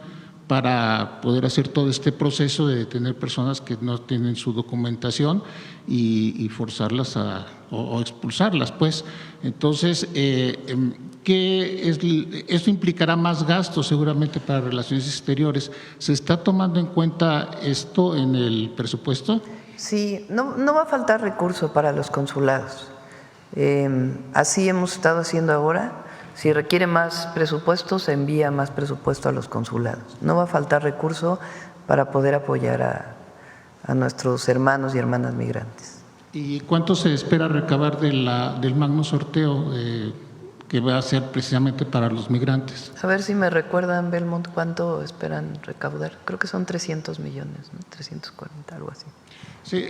para poder hacer todo este proceso de detener personas que no tienen su documentación y forzarlas o expulsarlas, pues. Entonces, esto implicará más gastos seguramente para relaciones exteriores. ¿Se está tomando en cuenta esto en el presupuesto? Sí, no va a faltar recurso para los consulados. Así hemos estado haciendo ahora. Si requiere más presupuesto, se envía más presupuesto a los consulados. No va a faltar recurso para poder apoyar a nuestros hermanos y hermanas migrantes. ¿Y cuánto se espera recabar del magno sorteo que va a ser precisamente para los migrantes. A ver si me recuerdan, Belmont, cuánto esperan recaudar. Creo que son 300 millones, ¿no? 340, algo así. Sí,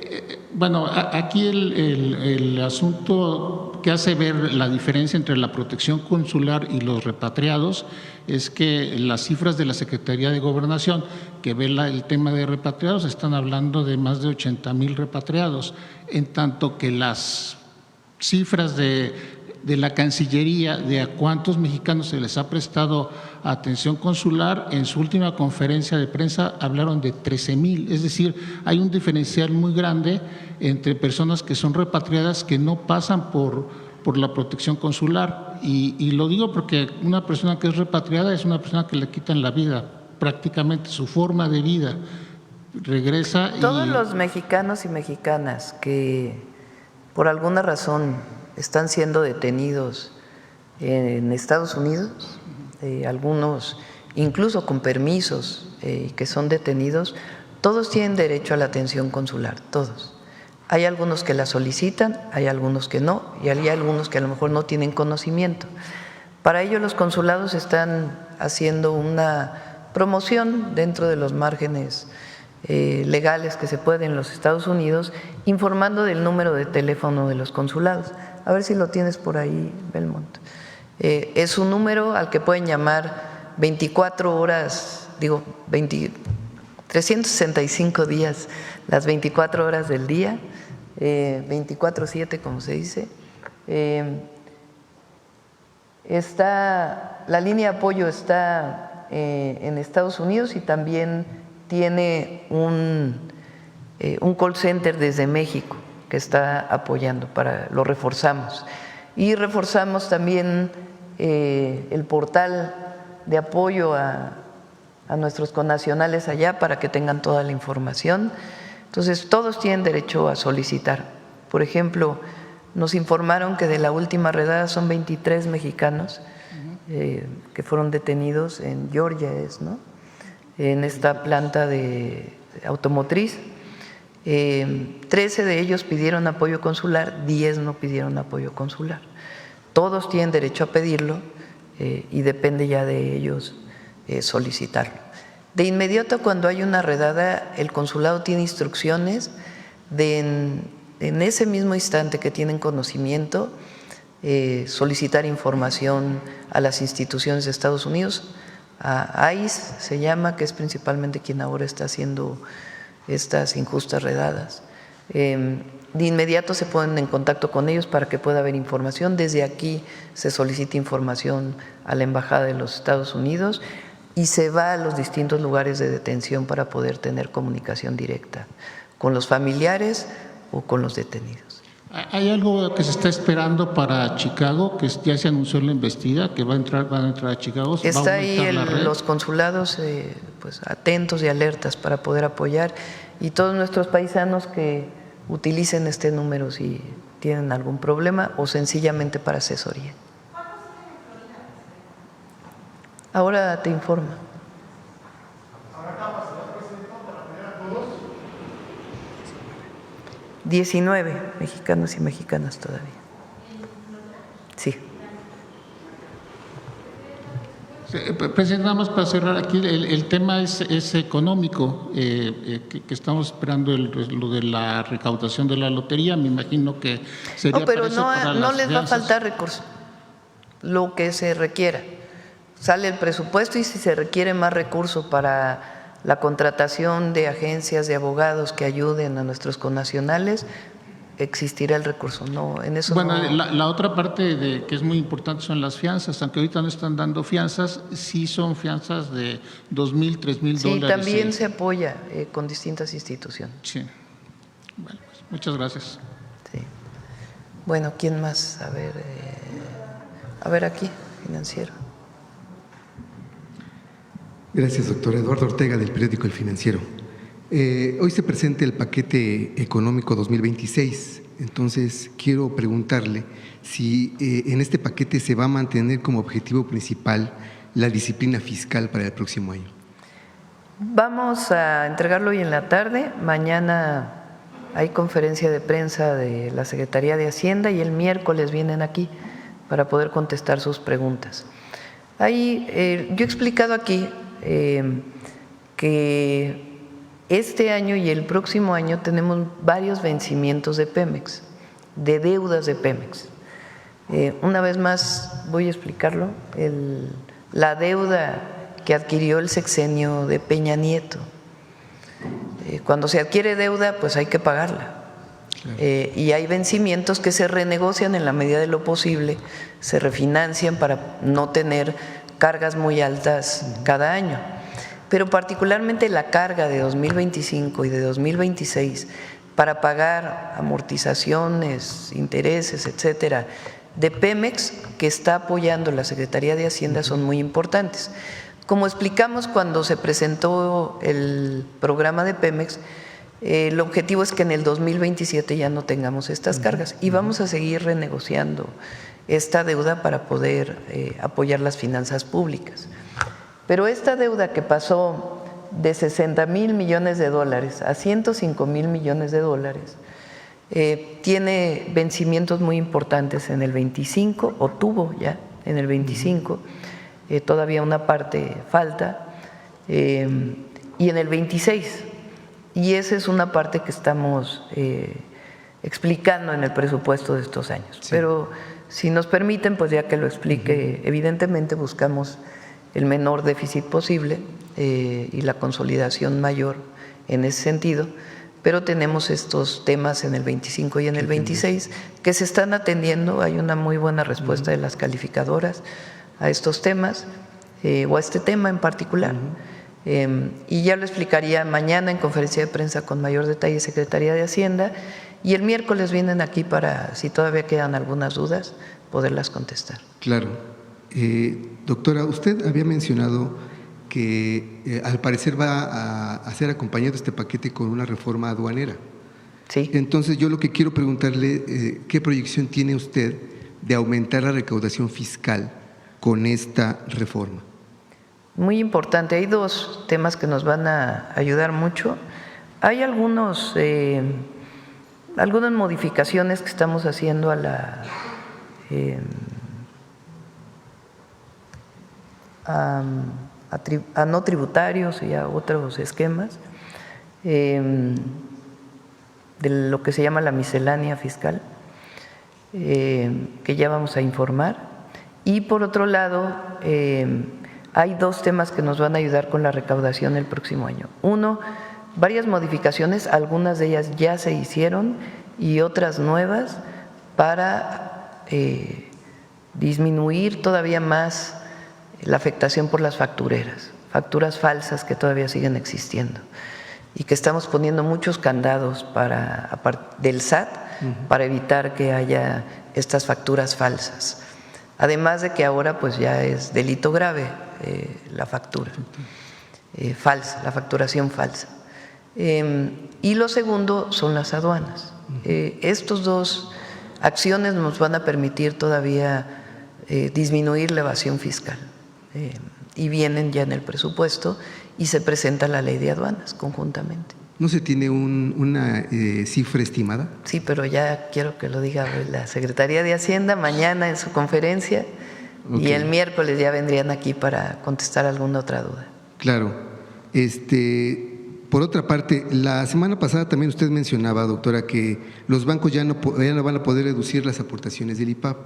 bueno, aquí el asunto que hace ver la diferencia entre la protección consular y los repatriados es que las cifras de la Secretaría de Gobernación, que ve el tema de repatriados, están hablando de más de 80,000 repatriados, en tanto que las cifras de la Cancillería de a cuántos mexicanos se les ha prestado atención consular, en su última conferencia de prensa hablaron de 13,000, es decir, hay un diferencial muy grande entre personas que son repatriadas que no pasan por la protección consular, y lo digo porque una persona que es repatriada es una persona que le quitan la vida, prácticamente su forma de vida, regresa. Todos los mexicanos y mexicanas que por alguna razón están siendo detenidos en Estados Unidos, algunos incluso con permisos que son detenidos, todos tienen derecho a la atención consular, todos. Hay algunos que la solicitan, hay algunos que no, y hay algunos que a lo mejor no tienen conocimiento. Para ello los consulados están haciendo una promoción dentro de los márgenes legales que se pueden en los Estados Unidos, informando del número de teléfono de los consulados. A ver si lo tienes por ahí, Belmont. Es un número al que pueden llamar 24 horas, 365 días, las 24 horas del día, 24/7 como se dice. La línea de apoyo está en Estados Unidos y también tiene un call center desde México que está apoyando, lo reforzamos. Y reforzamos también el portal de apoyo a nuestros connacionales allá para que tengan toda la información. Entonces, todos tienen derecho a solicitar. Por ejemplo, nos informaron que de la última redada son 23 mexicanos que fueron detenidos en Georgia, ¿no? En esta planta de automotriz. 13 de ellos pidieron apoyo consular, 10 no pidieron apoyo consular. Todos tienen derecho a pedirlo y depende ya de ellos solicitarlo. De inmediato, cuando hay una redada, el consulado tiene instrucciones de en ese mismo instante que tienen conocimiento, solicitar información a las instituciones de Estados Unidos, a ICE se llama, que es principalmente quien ahora está haciendo estas injustas redadas. De inmediato se ponen en contacto con ellos para que pueda haber información. Desde aquí se solicita información a la Embajada de los Estados Unidos y se va a los distintos lugares de detención para poder tener comunicación directa con los familiares o con los detenidos. ¿Hay algo que se está esperando para Chicago, que ya se anunció en la investida, que van a entrar a Chicago? Está ahí los consulados pues, atentos y alertas para poder apoyar, y todos nuestros paisanos que utilicen este número si tienen algún problema o sencillamente para asesoría. Ahora te informo. 19 mexicanos y mexicanas todavía. Sí. Presidente, nada más para cerrar aquí, el tema es económico, que estamos esperando lo de la recaudación de la lotería, me imagino que sería no, pero para no las les va a fianzas. faltar recursos, lo que se requiera. Sale el presupuesto y si se requiere más recursos para la contratación de agencias de abogados que ayuden a nuestros connacionales, existirá el recurso. No, en eso bueno, no. la otra parte que es muy importante son las fianzas, aunque ahorita no están dando fianzas, sí son fianzas de $2,000, $3,000. Sí, también se apoya con distintas instituciones. Sí. Bueno, pues, muchas gracias. Sí. Bueno, ¿quién más? A ver aquí, financiero. Gracias, doctor. Eduardo Ortega, del periódico El Financiero. Hoy se presenta el paquete económico 2026, entonces quiero preguntarle si en este paquete se va a mantener como objetivo principal la disciplina fiscal para el próximo año. Vamos a entregarlo hoy en la tarde, mañana hay conferencia de prensa de la Secretaría de Hacienda y el miércoles vienen aquí para poder contestar sus preguntas. Ahí, yo he explicado aquí que este año y el próximo año tenemos varios vencimientos de Pemex, de deudas de Pemex. Una vez más voy a explicarlo, la deuda que adquirió el sexenio de Peña Nieto. Cuando se adquiere deuda, pues hay que pagarla. Claro. Y hay vencimientos que se renegocian en la medida de lo posible, se refinancian para no tener cargas muy altas cada año. Pero particularmente la carga de 2025 y de 2026 para pagar amortizaciones, intereses, etcétera, de Pemex, que está apoyando la Secretaría de Hacienda, son muy importantes. Como explicamos cuando se presentó el programa de Pemex, el objetivo es que en el 2027 ya no tengamos estas cargas y vamos a seguir renegociando esta deuda para poder apoyar las finanzas públicas. Pero esta deuda que pasó de 60,000 millones de dólares a 105,000 millones de dólares tiene vencimientos muy importantes en el 25, o tuvo ya en el 25, todavía una parte falta, y en el 26. Y esa es una parte que estamos explicando en el presupuesto de estos años. Sí. Pero si nos permiten, pues ya que lo explique, evidentemente buscamos el menor déficit posible y la consolidación mayor en ese sentido, pero tenemos estos temas en el 25 y en el 26 que se están atendiendo. Hay una muy buena respuesta de las calificadoras a estos temas o a este tema en particular. Y ya lo explicaría mañana en conferencia de prensa con mayor detalle Secretaría de Hacienda, y el miércoles vienen aquí para, si todavía quedan algunas dudas, poderlas contestar. Claro. Doctora, usted había mencionado que al parecer va a ser acompañado este paquete con una reforma aduanera. Sí. Entonces yo lo que quiero preguntarle, ¿qué proyección tiene usted de aumentar la recaudación fiscal con esta reforma? Muy importante, hay dos temas que nos van a ayudar mucho. Hay algunas modificaciones que estamos haciendo a la a no tributarios y a otros esquemas de lo que se llama la miscelánea fiscal, que ya vamos a informar. Y por otro lado, hay dos temas que nos van a ayudar con la recaudación el próximo año. Uno, varias modificaciones, algunas de ellas ya se hicieron y otras nuevas para disminuir todavía más la afectación por las factureras, facturas falsas que todavía siguen existiendo y que estamos poniendo muchos candados del SAT para evitar que haya estas facturas falsas. Además de que ahora pues ya es delito grave la factura falsa, la facturación falsa. Y lo segundo son las aduanas. Estos dos acciones nos van a permitir todavía disminuir la evasión fiscal y vienen ya en el presupuesto y se presenta la ley de aduanas conjuntamente. ¿No se tiene una cifra estimada? Sí, pero ya quiero que lo diga la Secretaría de Hacienda mañana en su conferencia. Okay. Y el miércoles ya vendrían aquí para contestar alguna otra duda. Claro. Por otra parte, la semana pasada también usted mencionaba, doctora, que los bancos ya no van a poder reducir las aportaciones del IPAB.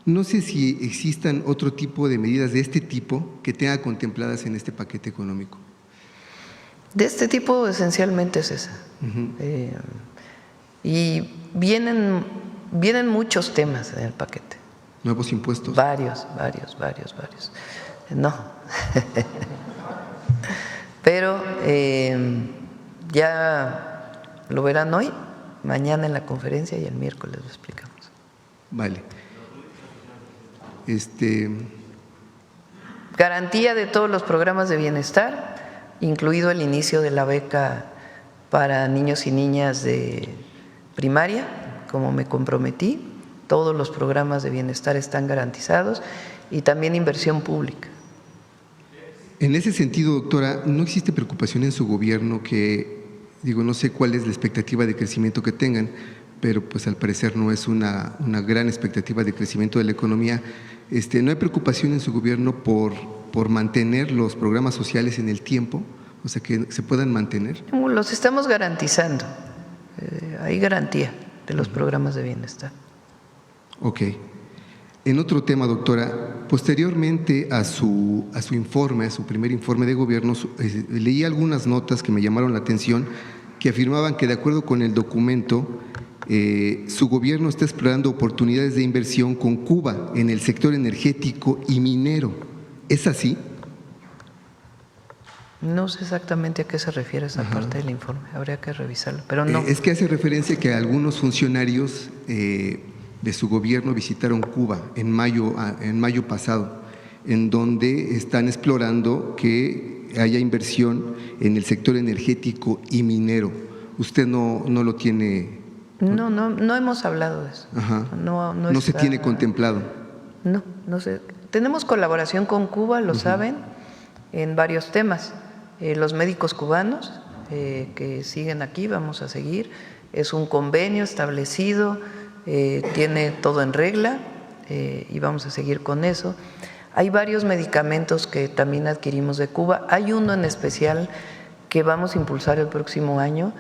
No sé si existan otro tipo de medidas de este tipo que tenga contempladas en este paquete económico. De este tipo esencialmente es esa. Y vienen muchos temas en el paquete. ¿Nuevos impuestos? Varios. No. Pero ya lo verán hoy, mañana en la conferencia y el miércoles lo explicamos. Vale. Garantía de todos los programas de bienestar, incluido el inicio de la beca para niños y niñas de primaria, como me comprometí. Todos los programas de bienestar están garantizados y también inversión pública. En ese sentido, doctora, ¿no existe preocupación en su gobierno que, no sé cuál es la expectativa de crecimiento que tengan, pero pues al parecer no es una gran expectativa de crecimiento de la economía. ¿No hay preocupación en su gobierno por mantener los programas sociales en el tiempo? O sea, que se puedan mantener. Los estamos garantizando. Hay garantía de los programas de bienestar. Ok. En otro tema, doctora, posteriormente a su informe, a su primer informe de gobierno, leí algunas notas que me llamaron la atención, que afirmaban que de acuerdo con el documento, su gobierno está explorando oportunidades de inversión con Cuba en el sector energético y minero. ¿Es así? No sé exactamente a qué se refiere esa parte del informe, habría que revisarlo, pero no. Es que hace referencia que algunos funcionarios de su gobierno visitaron Cuba en mayo pasado, en donde están explorando que haya inversión en el sector energético y minero. ¿Usted no lo tiene? No hemos hablado de eso. Ajá. No se tiene contemplado. No sé. Tenemos colaboración con Cuba, lo saben, en varios temas. Los médicos cubanos que siguen aquí, vamos a seguir. Es un convenio establecido, tiene todo en regla y vamos a seguir con eso. Hay varios medicamentos que también adquirimos de Cuba. Hay uno en especial que vamos a impulsar el próximo año,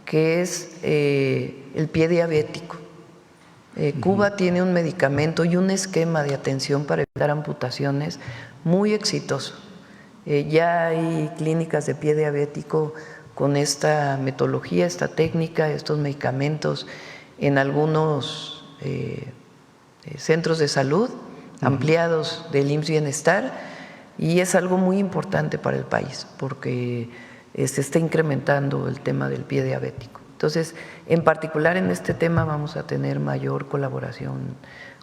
que es el pie diabético. Cuba tiene un medicamento y un esquema de atención para evitar amputaciones muy exitoso. Ya hay clínicas de pie diabético con esta metodología, esta técnica, estos medicamentos en algunos centros de salud ampliados del IMSS Bienestar, y es algo muy importante para el país porque se está incrementando el tema del pie diabético. Entonces, en particular en este tema vamos a tener mayor colaboración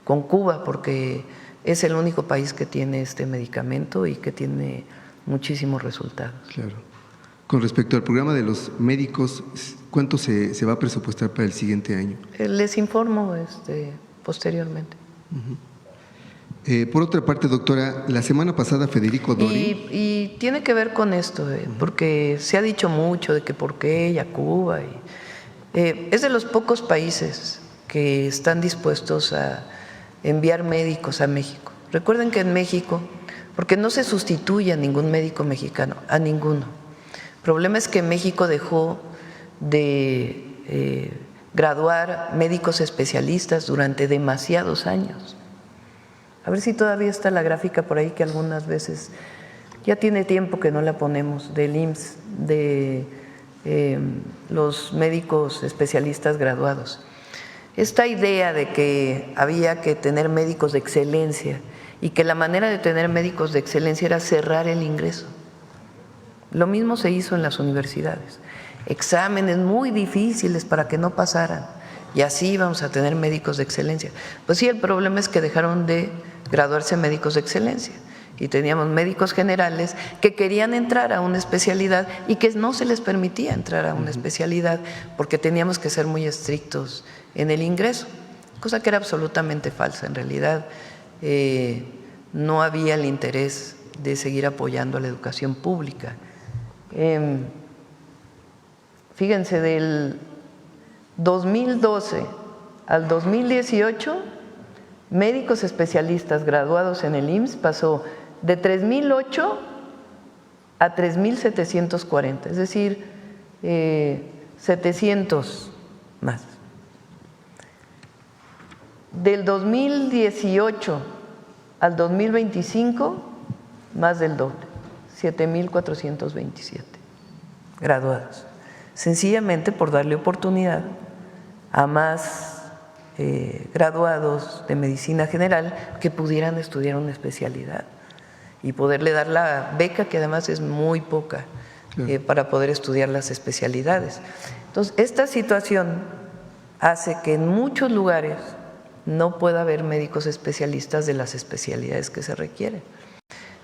con Cuba porque es el único país que tiene este medicamento y que tiene muchísimos resultados. Claro. Con respecto al programa de los médicos, ¿cuánto se va a presupuestar para el siguiente año? Les informo posteriormente. Por otra parte, doctora, la semana pasada Federico Dori… Y tiene que ver con esto, porque se ha dicho mucho de que por qué ella Cuba. Es de los pocos países que están dispuestos a enviar médicos a México. Recuerden que en México, porque no se sustituye a ningún médico mexicano, a ninguno. El problema es que México dejó de graduar médicos especialistas durante demasiados años. A ver si todavía está la gráfica por ahí, que algunas veces ya tiene tiempo que no la ponemos, del IMSS, de los médicos especialistas graduados. Esta idea de que había que tener médicos de excelencia y que la manera de tener médicos de excelencia era cerrar el ingreso. Lo mismo se hizo en las universidades. Exámenes muy difíciles para que no pasaran y así vamos a tener médicos de excelencia. Pues sí, el problema es que dejaron de graduarse médicos de excelencia y teníamos médicos generales que querían entrar a una especialidad y que no se les permitía entrar a una especialidad porque teníamos que ser muy estrictos en el ingreso, cosa que era absolutamente falsa. En realidad no había el interés de seguir apoyando a la educación pública. Fíjense, del 2012 al 2018, médicos especialistas graduados en el IMSS pasó de 3,008 a 3,740, es decir, 700 más. Del 2018 al 2025, más del doble, 7,427 graduados, sencillamente por darle oportunidad a más graduados de medicina general que pudieran estudiar una especialidad y poderle dar la beca, que además es muy poca, para poder estudiar las especialidades. Entonces, esta situación hace que en muchos lugares no pueda haber médicos especialistas de las especialidades que se requieren.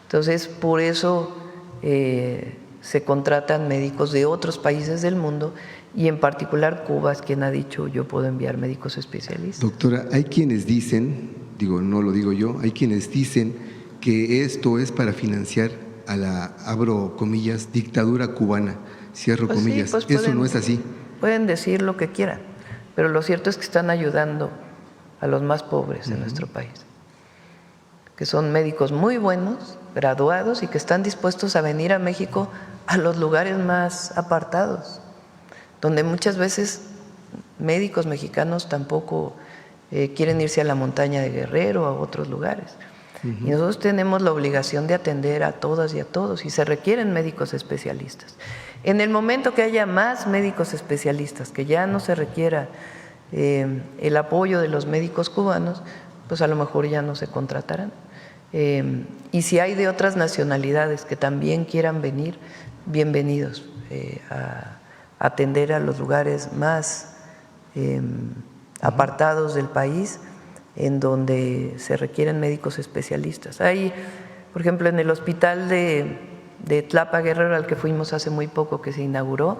Entonces, por eso se contratan médicos de otros países del mundo y en particular Cuba es quien ha dicho yo puedo enviar médicos especialistas. Doctora, hay quienes dicen, digo, no lo digo yo, hay quienes dicen que esto es para financiar a la, abro comillas, dictadura cubana, cierro comillas. Sí, pues eso no es así. Pueden decir lo que quieran, pero lo cierto es que están ayudando a los más pobres de nuestro país, que son médicos muy buenos, graduados y que están dispuestos a venir a México a los lugares más apartados, donde muchas veces médicos mexicanos tampoco quieren irse a la montaña de Guerrero o a otros lugares. Y nosotros tenemos la obligación de atender a todas y a todos, y se requieren médicos especialistas. En el momento que haya más médicos especialistas, que ya no se requiera el apoyo de los médicos cubanos, pues a lo mejor ya no se contratarán. Y si hay de otras nacionalidades que también quieran venir, bienvenidos a atender a los lugares más apartados del país, en donde se requieren médicos especialistas. Hay, por ejemplo, en el hospital de Tlapa Guerrero, al que fuimos hace muy poco, que se inauguró,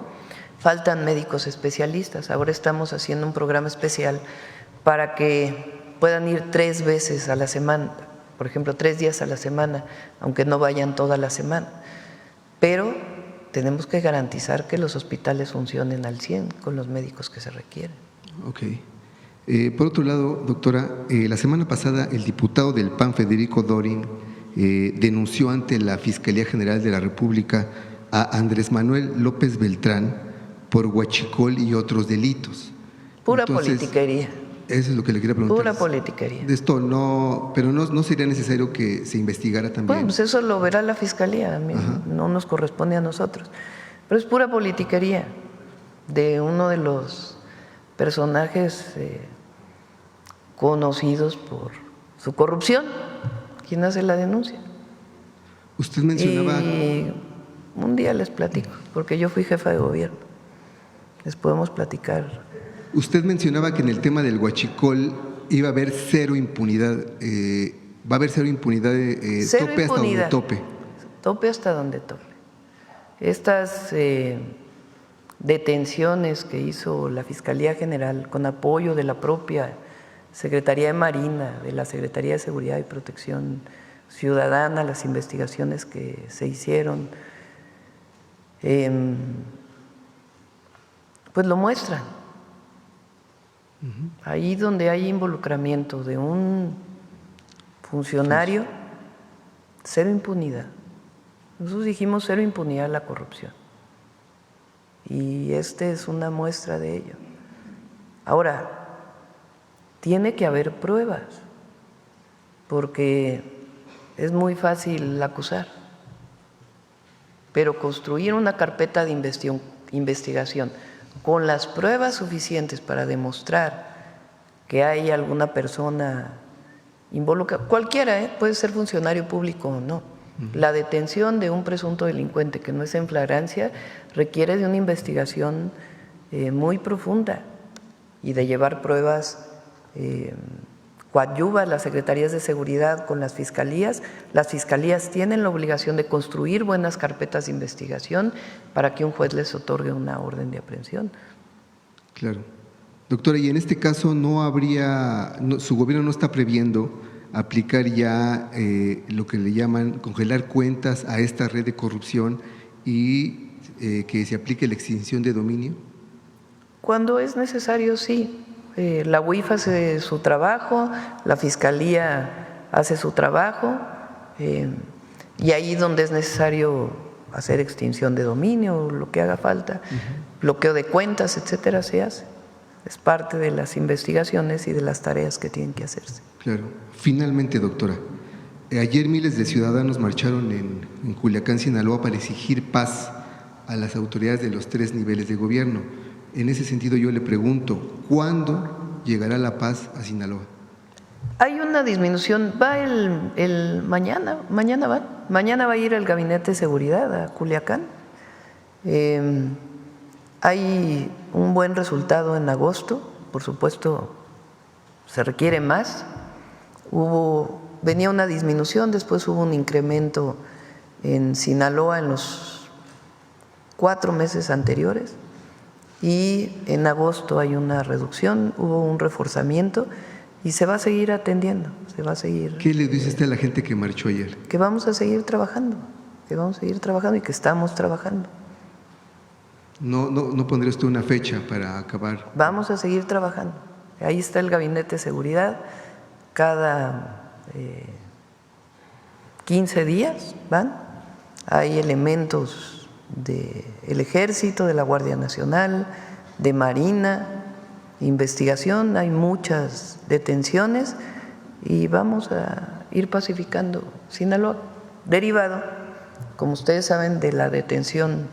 faltan médicos especialistas. Ahora estamos haciendo un programa especial para que puedan ir 3 veces a la semana, por ejemplo, 3 días a la semana, aunque no vayan toda la semana. Pero tenemos que garantizar que los hospitales funcionen al 100 con los médicos que se requieren. Ok. Por otro lado, doctora, la semana pasada el diputado del PAN, Federico Dorin, denunció ante la Fiscalía General de la República a Andrés Manuel López Beltrán por huachicol y otros delitos. Pura politiquería. Eso es lo que le quería preguntar. Pura politiquería. De esto no, pero no sería necesario que se investigara también. Bueno, pues eso lo verá la Fiscalía, no nos corresponde a nosotros. Pero es pura politiquería de uno de los personajes conocidos por su corrupción, quien hace la denuncia. Usted mencionaba… Y un día les platico, porque yo fui jefa de gobierno. Les podemos platicar. Usted mencionaba que en el tema del huachicol iba a haber cero impunidad. Va a haber cero impunidad, Cero tope hasta impunidad. donde tope. Tope hasta donde tope. Estas detenciones que hizo la Fiscalía General con apoyo de la propia Secretaría de Marina, de la Secretaría de Seguridad y Protección Ciudadana, las investigaciones que se hicieron, pues lo muestran. Ahí donde hay involucramiento de un funcionario, cero impunidad. Nosotros dijimos cero impunidad a la corrupción. Y esta es una muestra de ello. Ahora, tiene que haber pruebas, porque es muy fácil acusar, pero construir una carpeta de investigación con las pruebas suficientes para demostrar que hay alguna persona involucrada, cualquiera, puede ser funcionario público o no. La detención de un presunto delincuente que no es en flagrancia requiere de una investigación muy profunda y de llevar pruebas. Coadyuva las secretarías de seguridad con las fiscalías tienen la obligación de construir buenas carpetas de investigación para que un juez les otorgue una orden de aprehensión. Claro. Doctora, y en este caso su gobierno no está previendo aplicar ya lo que le llaman congelar cuentas a esta red de corrupción y que se aplique la extinción de dominio. Cuando es necesario, sí. La UIF hace su trabajo, la Fiscalía hace su trabajo, y ahí donde es necesario hacer extinción de dominio, lo que haga falta, bloqueo de cuentas, etcétera, se hace. Es parte de las investigaciones y de las tareas que tienen que hacerse. Claro. Finalmente, doctora, ayer miles de ciudadanos marcharon en Culiacán, Sinaloa, para exigir paz a las autoridades de los 3 niveles de gobierno. En ese sentido yo le pregunto, ¿cuándo llegará la paz a Sinaloa? Hay una disminución, va mañana va a ir el Gabinete de Seguridad a Culiacán. Hay un buen resultado en agosto, por supuesto se requiere más. Venía una disminución, después hubo un incremento en Sinaloa en los 4 meses anteriores. Y en agosto hay una reducción, hubo un reforzamiento y se va a seguir atendiendo, se va a seguir. ¿Qué le dice usted a la gente que marchó ayer? Que vamos a seguir trabajando y que estamos trabajando. ¿No pondría usted una fecha para acabar? Vamos a seguir trabajando. Ahí está el Gabinete de Seguridad. Cada 15 días van. Hay elementos del Ejército, de la Guardia Nacional, de Marina, investigación. Hay muchas detenciones y vamos a ir pacificando Sinaloa, derivado, como ustedes saben, de la detención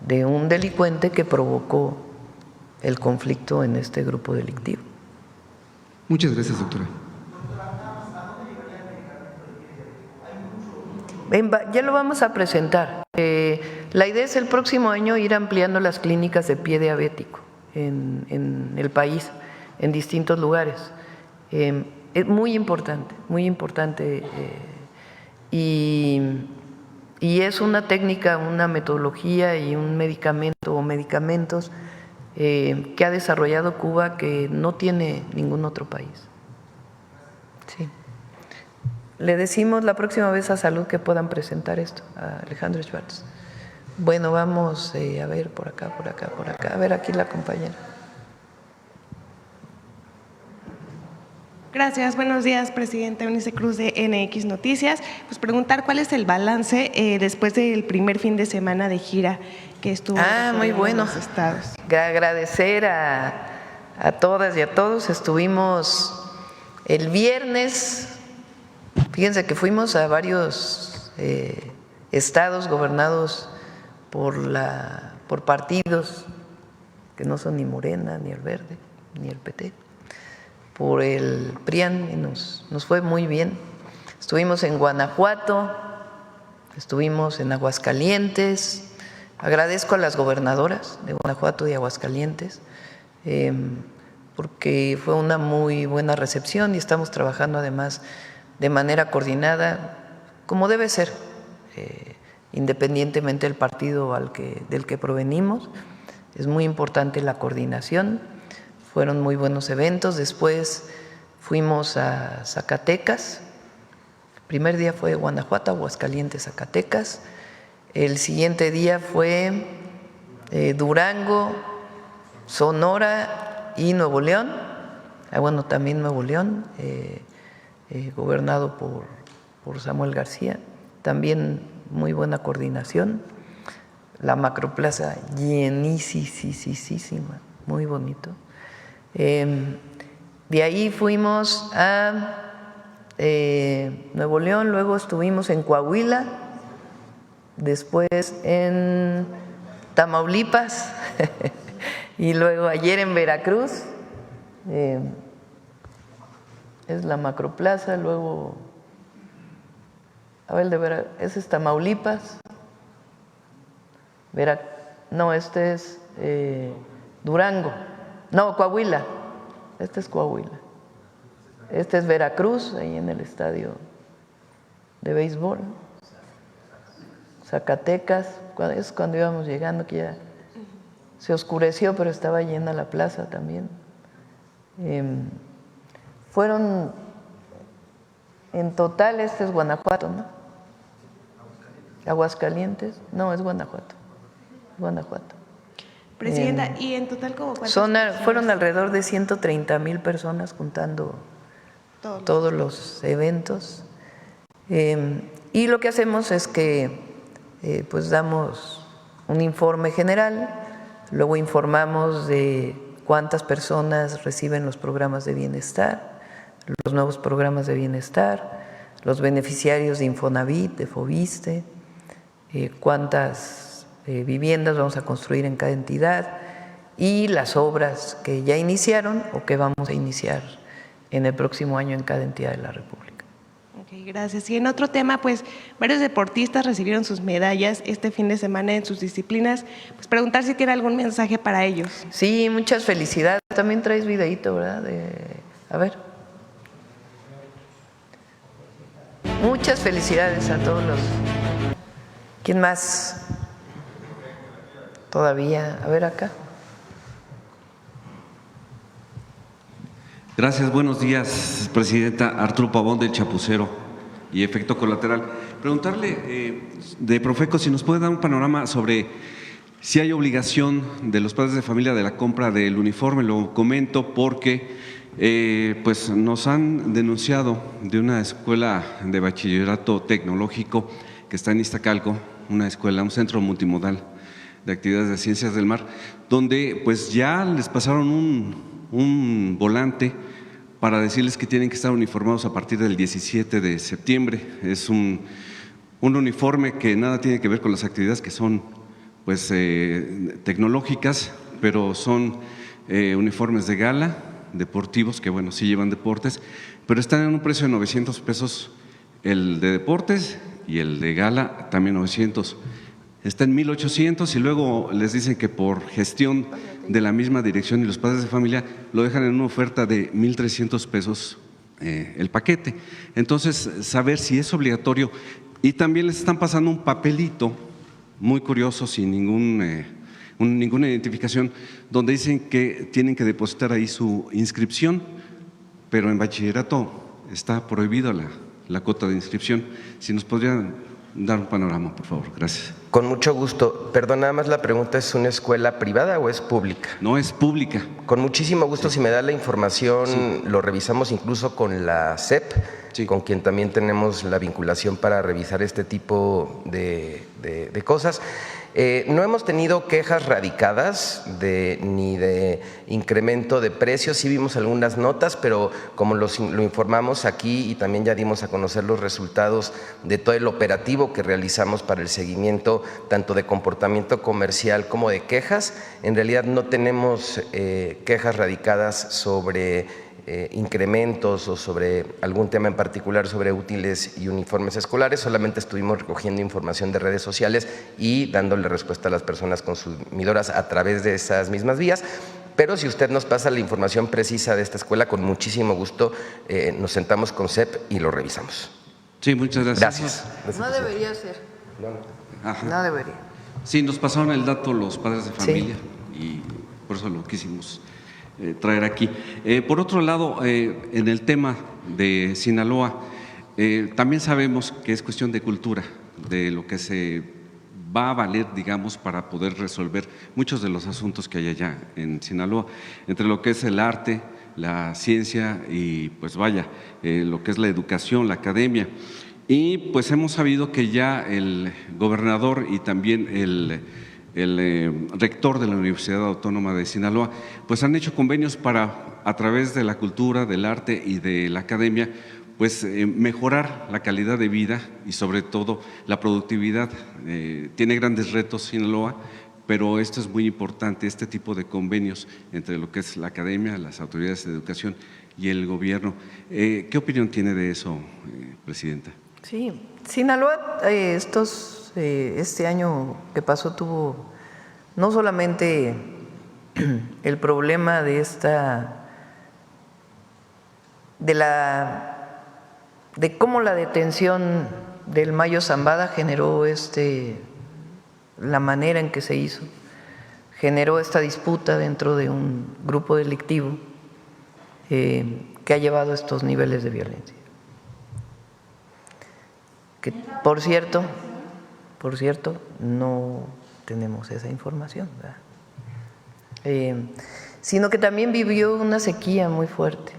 de un delincuente que provocó el conflicto en este grupo delictivo. Muchas gracias, doctora. Ya lo vamos a presentar. La idea es el próximo año ir ampliando las clínicas de pie diabético en el país, en distintos lugares. Es muy importante, y es una técnica, una metodología y un medicamento o medicamentos que ha desarrollado Cuba que no tiene ningún otro país. Sí. Le decimos la próxima vez a Salud que puedan presentar esto, a Alejandro Schwartz. Bueno, vamos a ver por acá. A ver, aquí la compañera. Gracias, buenos días, presidenta Eunice Cruz de NX Noticias. Pues preguntar cuál es el balance después del primer fin de semana de gira que estuvo muy bueno. en los estados. Agradecer a todas y a todos. Estuvimos el viernes, fíjense que fuimos a varios estados gobernados por partidos que no son ni Morena, ni el Verde, ni el PT, por el PRIAN, y nos fue muy bien. Estuvimos en Guanajuato, estuvimos en Aguascalientes. Agradezco a las gobernadoras de Guanajuato y Aguascalientes porque fue una muy buena recepción y estamos trabajando además de manera coordinada, como debe ser, independientemente del partido del que provenimos. Es muy importante la coordinación. Fueron muy buenos eventos. Después fuimos a Zacatecas. El primer día fue Guanajuato, Aguascalientes, Zacatecas. El siguiente día fue Durango, Sonora y Nuevo León. Bueno, también Nuevo León, gobernado por Samuel García. También muy buena coordinación. La macroplaza llenísima, muy bonito. De ahí fuimos a Nuevo León, luego estuvimos en Coahuila, después en Tamaulipas y luego ayer en Veracruz. Es la macroplaza, luego, a ver, ese es Tamaulipas, no, este es Durango, no, Coahuila, este es Coahuila, este es Veracruz, ahí en el estadio de béisbol. Zacatecas, es cuando íbamos llegando, que ya se oscureció, pero estaba llena la plaza también. Fueron, en total, este es Guanajuato, ¿no? Aguascalientes, no, es Guanajuato. Presidenta, ¿y en total como cuántas fueron alrededor de 130,000 personas juntando todos los eventos. Y lo que hacemos es que pues damos un informe general, luego informamos de cuántas personas reciben los programas de bienestar, los nuevos programas de bienestar, los beneficiarios de Infonavit, de Fobiste, cuántas viviendas vamos a construir en cada entidad y las obras que ya iniciaron o que vamos a iniciar en el próximo año en cada entidad de la República. Ok, gracias. Y en otro tema, pues varios deportistas recibieron sus medallas este fin de semana en sus disciplinas. Pues preguntar si tiene algún mensaje para ellos. Sí, muchas felicidades. También traes videíto, ¿verdad? A ver. Muchas felicidades a todos los… ¿Quién más? Todavía, a ver acá. Gracias, buenos días, presidenta. Arturo Pavón del Chapucero y Efecto Colateral. Preguntarle de Profeco si nos puede dar un panorama sobre sí hay obligación de los padres de familia de la compra del uniforme. Lo comento porque pues nos han denunciado de una escuela de bachillerato tecnológico que está en Iztacalco, una escuela, un centro multimodal de actividades de ciencias del mar, donde pues ya les pasaron un volante para decirles que tienen que estar uniformados a partir del 17 de septiembre. Es un uniforme que nada tiene que ver con las actividades que son pues tecnológicas, pero son uniformes de gala, deportivos, que bueno, sí llevan deportes, pero están en un precio de 900 pesos el de deportes y el de gala también 900. Está en 1,800 y luego les dicen que por gestión de la misma dirección y los padres de familia lo dejan en una oferta de 1,300 pesos el paquete. Entonces, saber si es obligatorio, y también les están pasando un papelito muy curioso sin ninguna identificación, donde dicen que tienen que depositar ahí su inscripción, pero en bachillerato está prohibido la cuota de inscripción. Si nos podrían dar un panorama, por favor. Gracias. Con mucho gusto. Perdón, nada más la pregunta, ¿es una escuela privada o es pública? No, es pública. Con muchísimo gusto, si me da la información, lo revisamos incluso con la SEP, con quien también tenemos la vinculación para revisar este tipo de cosas. No hemos tenido quejas radicadas ni de incremento de precios, sí vimos algunas notas, pero como lo informamos aquí y también ya dimos a conocer los resultados de todo el operativo que realizamos para el seguimiento tanto de comportamiento comercial como de quejas, en realidad no tenemos quejas radicadas sobre incrementos o sobre algún tema en particular sobre útiles y uniformes escolares. Solamente estuvimos recogiendo información de redes sociales y dándole respuesta a las personas consumidoras a través de esas mismas vías. Pero si usted nos pasa la información precisa de esta escuela, con muchísimo gusto nos sentamos con CEP y lo revisamos. Sí, muchas gracias. Gracias. No debería ser. No debería. Sí, nos pasaron el dato los padres de familia y por eso lo quisimos traer aquí. Por otro lado, en el tema de Sinaloa, también sabemos que es cuestión de cultura, de lo que se va a valer, digamos, para poder resolver muchos de los asuntos que hay allá en Sinaloa, entre lo que es el arte, la ciencia y pues vaya, lo que es la educación, la academia. Y pues hemos sabido que ya el gobernador y también el rector de la Universidad Autónoma de Sinaloa, pues han hecho convenios para, a través de la cultura, del arte y de la academia, pues mejorar la calidad de vida y sobre todo la productividad. Tiene grandes retos Sinaloa, pero esto es muy importante, este tipo de convenios entre lo que es la academia, las autoridades de educación y el gobierno. ¿Qué opinión tiene de eso, presidenta? Sí, Sinaloa este año que pasó tuvo no solamente el problema de cómo la detención del Mayo Zambada generó la manera en que se hizo, generó esta disputa dentro de un grupo delictivo que ha llevado a estos niveles de violencia. Que, por cierto, no tenemos esa información, sino que también vivió una sequía muy fuerte.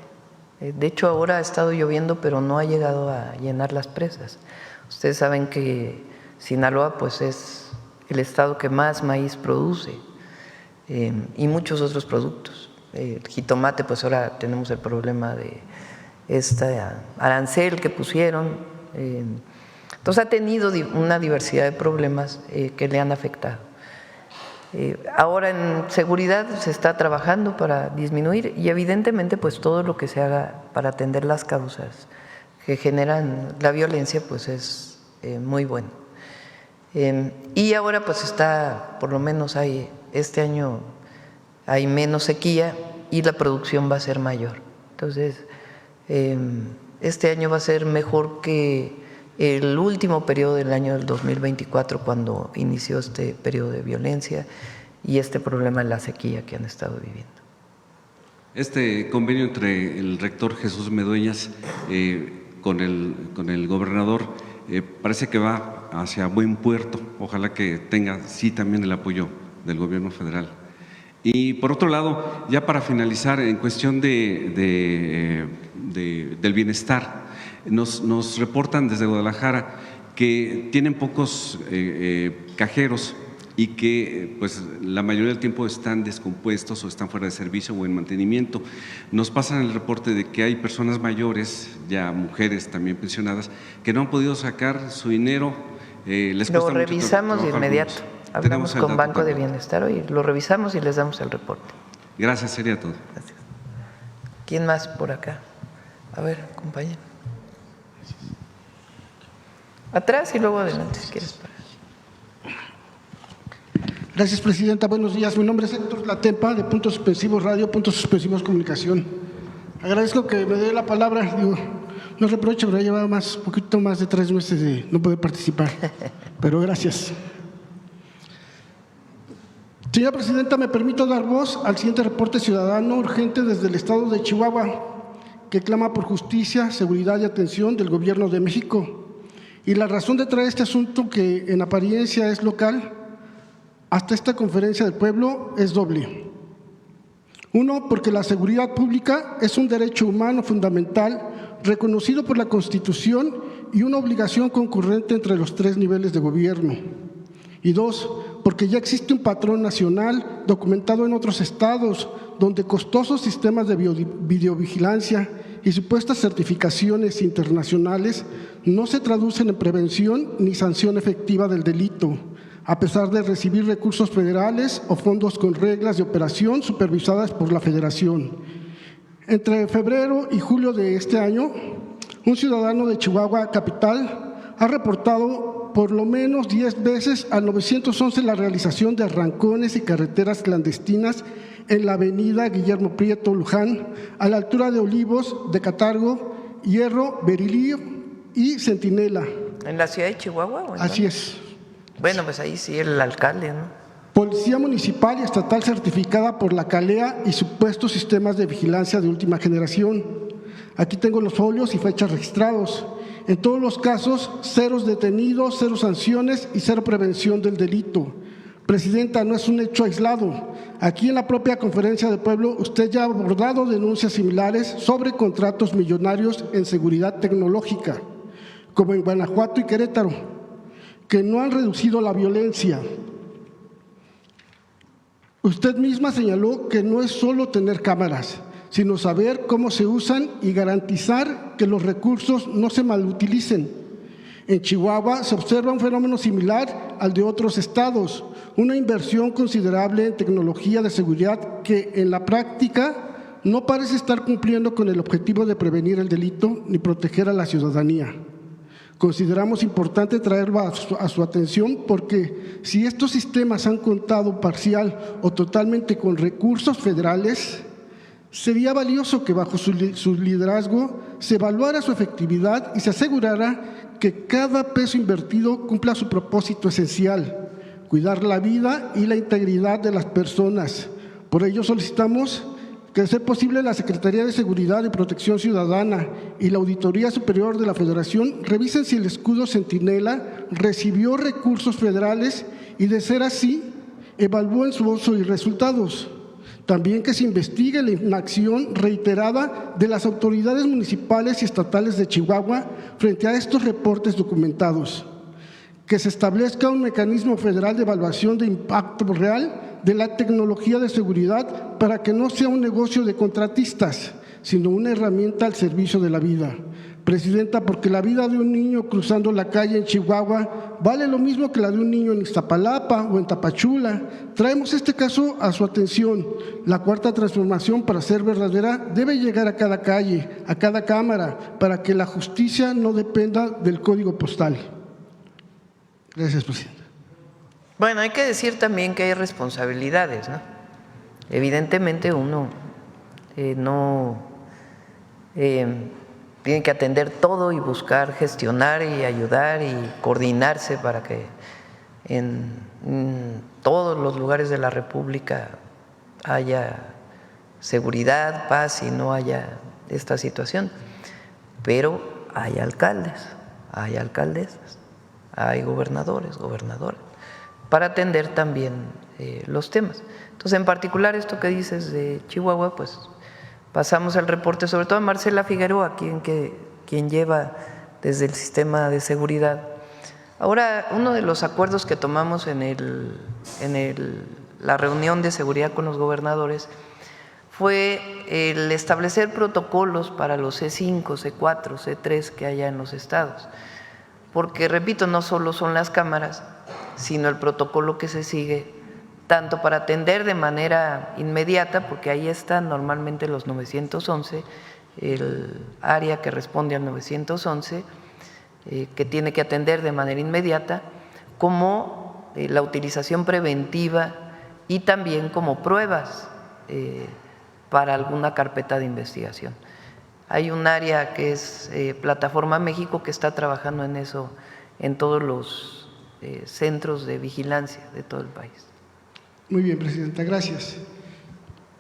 De hecho, ahora ha estado lloviendo, pero no ha llegado a llenar las presas. Ustedes saben que Sinaloa pues, es el estado que más maíz produce y muchos otros productos. El jitomate, pues ahora tenemos el problema de arancel que pusieron. Entonces ha tenido una diversidad de problemas que le han afectado. Ahora en seguridad se está trabajando para disminuir y evidentemente pues todo lo que se haga para atender las causas que generan la violencia pues es muy bueno. Y ahora pues por lo menos este año hay menos sequía y la producción va a ser mayor. Entonces este año va a ser mejor que el último periodo del año del 2024, cuando inició este periodo de violencia y este problema de la sequía que han estado viviendo. Este convenio entre el rector Jesús Medueñas con el gobernador parece que va hacia buen puerto. Ojalá que tenga sí también el apoyo del gobierno federal. Y por otro lado, ya para finalizar, en cuestión del bienestar, nos reportan desde Guadalajara que tienen pocos cajeros y que pues la mayoría del tiempo están descompuestos o están fuera de servicio o en mantenimiento. Nos pasan el reporte de que hay personas mayores, ya mujeres también pensionadas, que no han podido sacar su dinero. Lo revisamos de inmediato. Hablamos con Banco de Bienestar hoy, lo revisamos y les damos el reporte. Gracias, sería todo. Gracias. ¿Quién más por acá? A ver, compañero. Atrás y luego adelante, si quieres. Gracias, presidenta. Buenos días. Mi nombre es Héctor Latempa, de Puntos Suspensivos Radio, Puntos Suspensivos Comunicación. Agradezco que me dé la palabra. Digo, no reprocho, pero lleva un poquito más de 3 meses de no poder participar. Pero gracias. Señora presidenta, me permito dar voz al siguiente reporte ciudadano urgente desde el estado de Chihuahua, que clama por justicia, seguridad y atención del gobierno de México. Y la razón de traer este asunto, que en apariencia es local, hasta esta conferencia del pueblo, es doble. Uno, porque la seguridad pública es un derecho humano fundamental reconocido por la Constitución y una obligación concurrente entre los 3 niveles de gobierno. Y 2, porque ya existe un patrón nacional documentado en otros estados donde costosos sistemas de videovigilancia y supuestas certificaciones internacionales no se traducen en prevención ni sanción efectiva del delito, a pesar de recibir recursos federales o fondos con reglas de operación supervisadas por la Federación. Entre febrero y julio de este año, un ciudadano de Chihuahua capital ha reportado por lo menos 10 veces al 911 la realización de arrancones y carreteras clandestinas en la avenida Guillermo Prieto Luján, a la altura de Olivos, de Catargo, Hierro, Berilío y Centinela. ¿En la ciudad de Chihuahua? ¿O Así es. Bueno, pues ahí sí el alcalde, ¿no? Policía municipal y estatal certificada por la CALEA y supuestos sistemas de vigilancia de última generación. Aquí tengo los folios y fechas registrados. En todos los casos, 0 detenidos, 0 sanciones y 0 prevención del delito. Presidenta, no es un hecho aislado. Aquí en la propia conferencia del pueblo, usted ya ha abordado denuncias similares sobre contratos millonarios en seguridad tecnológica, como en Guanajuato y Querétaro, que no han reducido la violencia. Usted misma señaló que no es solo tener cámaras, sino saber cómo se usan y garantizar que los recursos no se malutilicen. En Chihuahua se observa un fenómeno similar al de otros estados, una inversión considerable en tecnología de seguridad que en la práctica no parece estar cumpliendo con el objetivo de prevenir el delito ni proteger a la ciudadanía. Consideramos importante traerlo a su atención porque si estos sistemas han contado parcial o totalmente con recursos federales, sería valioso que bajo su liderazgo se evaluara su efectividad y se asegurara que cada peso invertido cumpla su propósito esencial, cuidar la vida y la integridad de las personas. Por ello solicitamos que, de ser posible, la Secretaría de Seguridad y Protección Ciudadana y la Auditoría Superior de la Federación revisen si el escudo Centinela recibió recursos federales y, de ser así, evalúen su uso y resultados. También que se investigue la inacción reiterada de las autoridades municipales y estatales de Chihuahua frente a estos reportes documentados. Que se establezca un mecanismo federal de evaluación de impacto real de la tecnología de seguridad para que no sea un negocio de contratistas, sino una herramienta al servicio de la vida. Presidenta, porque la vida de un niño cruzando la calle en Chihuahua vale lo mismo que la de un niño en Iztapalapa o en Tapachula. Traemos este caso a su atención. La cuarta transformación, para ser verdadera, debe llegar a cada calle, a cada cámara, para que la justicia no dependa del código postal. Gracias, presidenta. Bueno, hay que decir también que hay responsabilidades, ¿no? Evidentemente uno no tiene que atender todo y buscar gestionar y ayudar y coordinarse para que en todos los lugares de la República haya seguridad, paz y no haya esta situación. Pero hay alcaldes, hay alcaldesas, hay gobernadores, gobernadoras, para atender también los temas. Entonces, en particular, esto que dices de Chihuahua, pues pasamos el reporte, sobre todo a Marcela Figueroa, quien lleva desde el sistema de seguridad. Ahora, uno de los acuerdos que tomamos en la reunión de seguridad con los gobernadores fue el establecer protocolos para los C5, C4, C3 que haya en los estados. Porque, repito, no solo son las cámaras, sino el protocolo que se sigue, tanto para atender de manera inmediata, porque ahí están normalmente los 911, el área que responde al 911, que tiene que atender de manera inmediata, como la utilización preventiva y también como pruebas para alguna carpeta de investigación. Hay un área que es Plataforma México que está trabajando en eso en todos los centros de vigilancia de todo el país. Muy bien, Presidenta, gracias.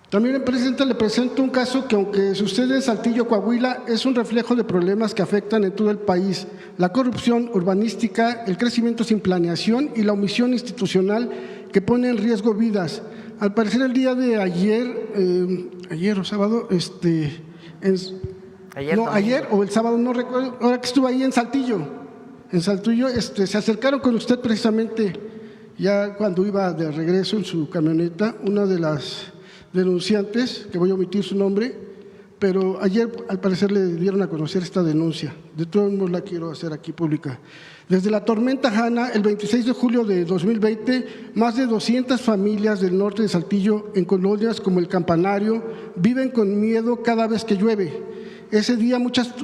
También, Presidenta, le presento un caso que, aunque sucede en Saltillo, Coahuila, es un reflejo de problemas que afectan en todo el país: la corrupción urbanística, el crecimiento sin planeación y la omisión institucional que pone en riesgo vidas. Al parecer, el día de ayer o sábado, ayer o el sábado, no recuerdo, ahora que estuve ahí en Saltillo, se acercaron con usted precisamente, ya cuando iba de regreso en su camioneta, una de las denunciantes, que voy a omitir su nombre, pero ayer al parecer le dieron a conocer esta denuncia. De todos modos la quiero hacer aquí pública. Desde la tormenta Hanna, el 26 de julio de 2020, más de 200 familias del norte de Saltillo, en colonias como El Campanario, viven con miedo cada vez que llueve. Ese día muchas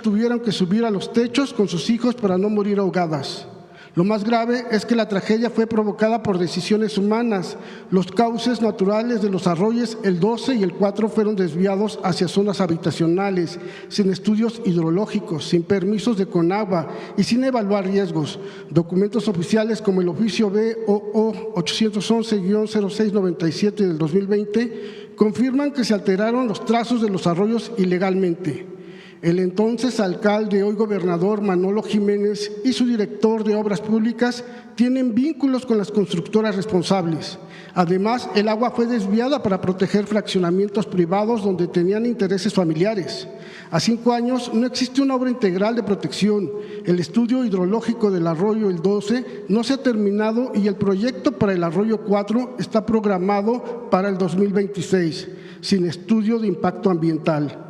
tuvieron que subir a los techos con sus hijos para no morir ahogadas. Lo más grave es que la tragedia fue provocada por decisiones humanas. Los cauces naturales de los arroyos, el 12 y el 4, fueron desviados hacia zonas habitacionales, sin estudios hidrológicos, sin permisos de Conagua y sin evaluar riesgos. Documentos oficiales como el oficio BOO 811-0697 del 2020 confirman que se alteraron los trazos de los arroyos ilegalmente. El entonces alcalde, hoy gobernador, Manolo Jiménez, y su director de Obras Públicas tienen vínculos con las constructoras responsables. Además, el agua fue desviada para proteger fraccionamientos privados donde tenían intereses familiares. A 5 años no existe una obra integral de protección. El estudio hidrológico del arroyo el 12 no se ha terminado y el proyecto para el arroyo 4 está programado para el 2026, sin estudio de impacto ambiental.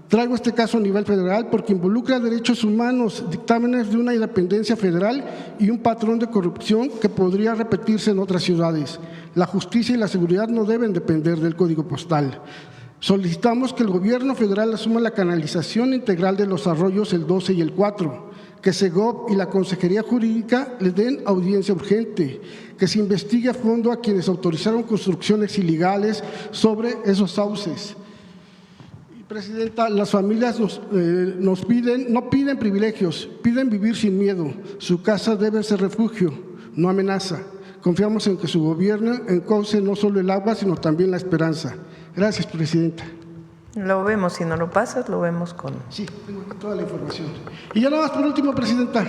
Traigo este caso a nivel federal porque involucra derechos humanos, dictámenes de una independencia federal y un patrón de corrupción que podría repetirse en otras ciudades. La justicia y la seguridad no deben depender del código postal. Solicitamos que el gobierno federal asuma la canalización integral de los arroyos el 12 y el 4, que SEGOV y la Consejería Jurídica le den audiencia urgente, que se investigue a fondo a quienes autorizaron construcciones ilegales sobre esos sauces. Presidenta, las familias no piden privilegios, piden vivir sin miedo. Su casa debe ser refugio, no amenaza. Confiamos en que su gobierno encauce no solo el agua, sino también la esperanza. Gracias, Presidenta. Lo vemos, si no lo pasas, lo vemos con… Sí, tengo toda la información. Y ya nada más por último, Presidenta.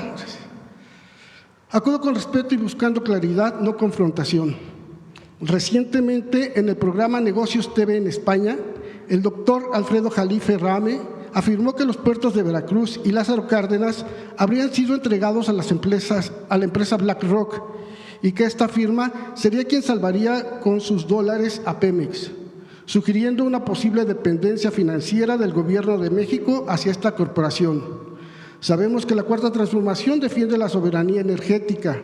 Acudo con respeto y buscando claridad, no confrontación. Recientemente, en el programa Negocios TV en España, el doctor Alfredo Jalife Rame afirmó que los puertos de Veracruz y Lázaro Cárdenas habrían sido entregados a la empresa BlackRock y que esta firma sería quien salvaría con sus dólares a Pemex, sugiriendo una posible dependencia financiera del Gobierno de México hacia esta corporación. Sabemos que la Cuarta Transformación defiende la soberanía energética,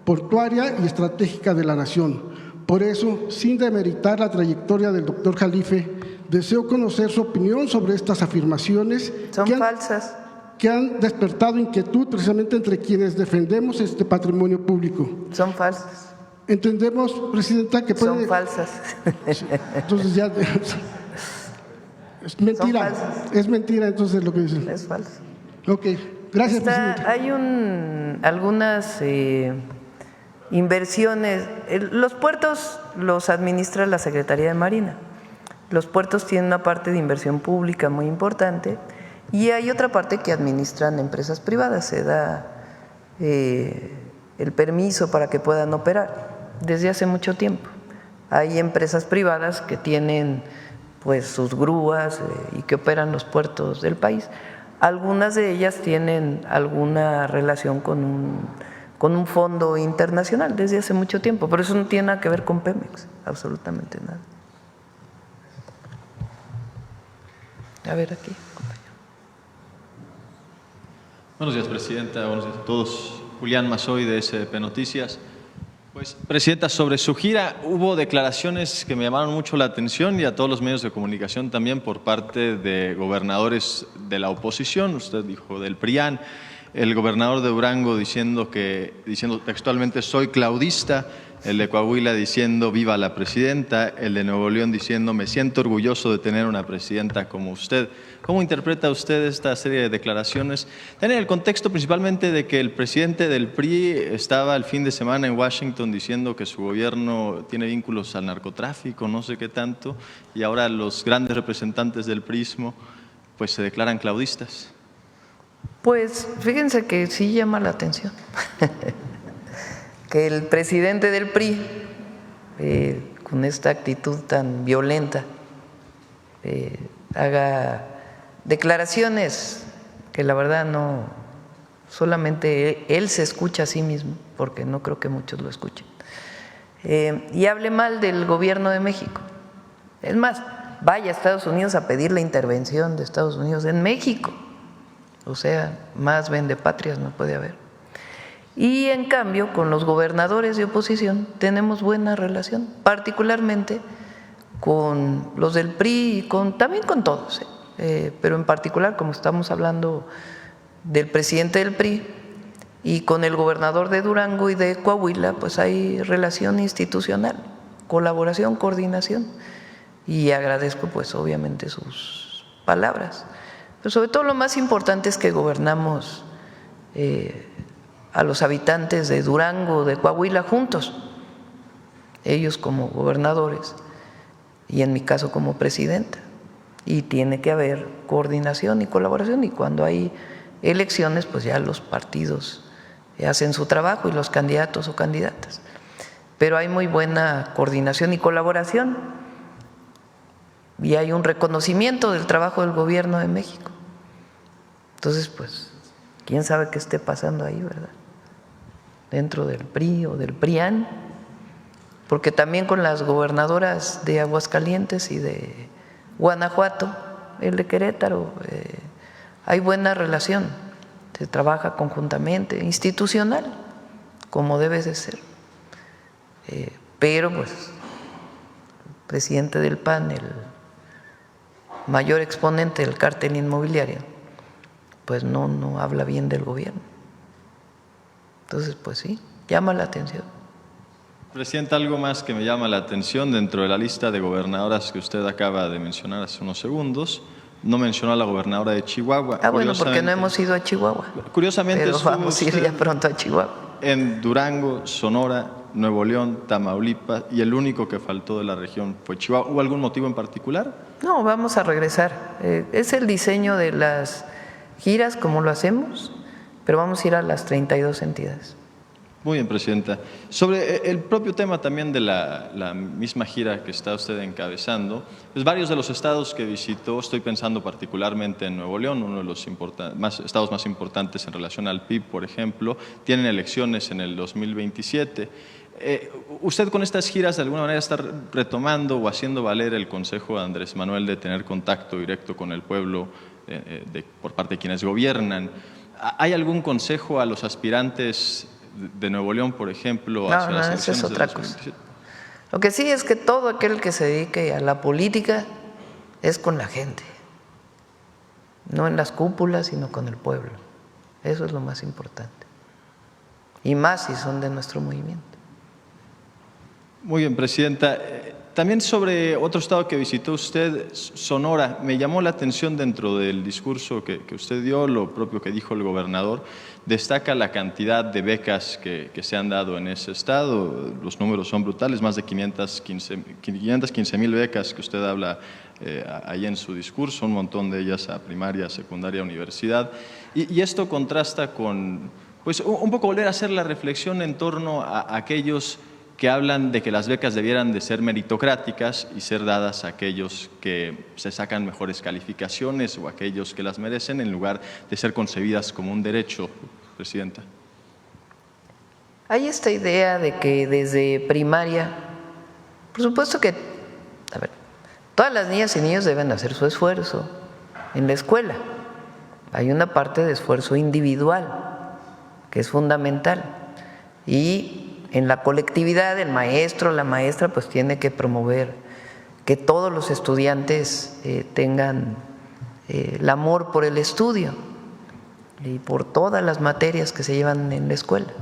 portuaria y estratégica de la nación. Por eso, sin demeritar la trayectoria del doctor Jalife, deseo conocer su opinión sobre estas afirmaciones. Son falsas. Que han despertado inquietud precisamente entre quienes defendemos este patrimonio público. Son falsas. Entendemos, Presidenta, que puede… Son falsas. Entonces ya… Es mentira. Son falsas. Es mentira entonces lo que dicen. Es falso. Ok, gracias, Presidenta. Hay algunas inversiones. Los puertos los administra la Secretaría de Marina. Los puertos tienen una parte de inversión pública muy importante y hay otra parte que administran empresas privadas. Se da el permiso para que puedan operar. desde hace mucho tiempo. Hay empresas privadas que tienen pues sus grúas y que operan los puertos del país. Algunas de ellas tienen alguna relación con un fondo internacional desde hace mucho tiempo, pero eso no tiene nada que ver con Pemex, absolutamente nada. A ver aquí. Buenos días, Presidenta. Buenos días a todos. Julián Mazoy, de SDP Noticias. Pues, Presidenta, sobre su gira hubo declaraciones que me llamaron mucho la atención y a todos los medios de comunicación también por parte de gobernadores de la oposición. Usted dijo del PRIAN, el gobernador de Durango diciendo textualmente soy claudista, el de Coahuila diciendo viva la presidenta, el de Nuevo León diciendo me siento orgulloso de tener una presidenta como usted. ¿Cómo interpreta usted esta serie de declaraciones? En el contexto principalmente de que el presidente del PRI estaba el fin de semana en Washington diciendo que su gobierno tiene vínculos al narcotráfico, no sé qué tanto, y ahora los grandes representantes del PRIismo pues se declaran claudistas. Pues fíjense que sí llama la atención que el presidente del PRI, con esta actitud tan violenta, haga declaraciones que la verdad no, solamente él se escucha a sí mismo, porque no creo que muchos lo escuchen, y hable mal del gobierno de México. Es más, vaya a Estados Unidos a pedir la intervención de Estados Unidos en México. O sea, más vendepatrias no puede haber. Y en cambio, con los gobernadores de oposición tenemos buena relación, particularmente con los del PRI y también con todos, pero en particular, como estamos hablando del presidente del PRI y con el gobernador de Durango y de Coahuila, pues hay relación institucional, colaboración, coordinación, y agradezco pues obviamente sus palabras. Pero sobre todo lo más importante es que gobernamos a los habitantes de Durango, de Coahuila juntos, ellos como gobernadores y en mi caso como presidenta, y tiene que haber coordinación y colaboración, y cuando hay elecciones pues ya los partidos hacen su trabajo y los candidatos o candidatas, pero hay muy buena coordinación y colaboración y hay un reconocimiento del trabajo del gobierno de México. Entonces pues quién sabe qué esté pasando ahí, ¿verdad? Dentro del PRI o del PRIAN, porque también con las gobernadoras de Aguascalientes y de Guanajuato, el de Querétaro, hay buena relación, se trabaja conjuntamente, institucional, como debe de ser. Pero pues el presidente del PAN, el mayor exponente del cártel inmobiliario, pues no habla bien del gobierno. Entonces, pues sí, llama la atención. Presidenta, algo más que me llama la atención dentro de la lista de gobernadoras que usted acaba de mencionar hace unos segundos, no mencionó a la gobernadora de Chihuahua. Ah, bueno, porque no hemos ido a Chihuahua. Curiosamente, pero vamos a ir ya pronto a Chihuahua. En Durango, Sonora, Nuevo León, Tamaulipas, y el único que faltó de la región fue Chihuahua. ¿Hubo algún motivo en particular? No, vamos a regresar. Es el diseño de las giras, como lo hacemos, pero vamos a ir a las 32 entidades. Muy bien, Presidenta. Sobre el propio tema también de la misma gira que está usted encabezando, pues varios de los estados que visitó, estoy pensando particularmente en Nuevo León, uno de los estados más importantes en relación al PIB, por ejemplo, tienen elecciones en el 2027. ¿Usted con estas giras de alguna manera está retomando o haciendo valer el consejo de Andrés Manuel de tener contacto directo con el pueblo por parte de quienes gobiernan? ¿Hay algún consejo a los aspirantes de Nuevo León, por ejemplo, hacia las elecciones? Eso es otra cosa. Lo que sí es que todo aquel que se dedique a la política es con la gente, no en las cúpulas, sino con el pueblo. Eso es lo más importante. Y más si son de nuestro movimiento. Muy bien, Presidenta. También sobre otro estado que visitó usted, Sonora, me llamó la atención dentro del discurso que usted dio, lo propio que dijo el gobernador, destaca la cantidad de becas que se han dado en ese estado, los números son brutales, más de 515,000 becas que usted habla ahí en su discurso, un montón de ellas a primaria, secundaria, universidad, y esto contrasta con, pues un poco volver a hacer la reflexión en torno a aquellos que hablan de que las becas debieran de ser meritocráticas y ser dadas a aquellos que se sacan mejores calificaciones o a aquellos que las merecen, en lugar de ser concebidas como un derecho, Presidenta. Hay esta idea de que desde primaria, por supuesto que, a ver, todas las niñas y niños deben hacer su esfuerzo en la escuela. Hay una parte de esfuerzo individual que es fundamental, y en la colectividad el maestro, la maestra, pues tiene que promover que todos los estudiantes tengan el amor por el estudio y por todas las materias que se llevan en la escuela.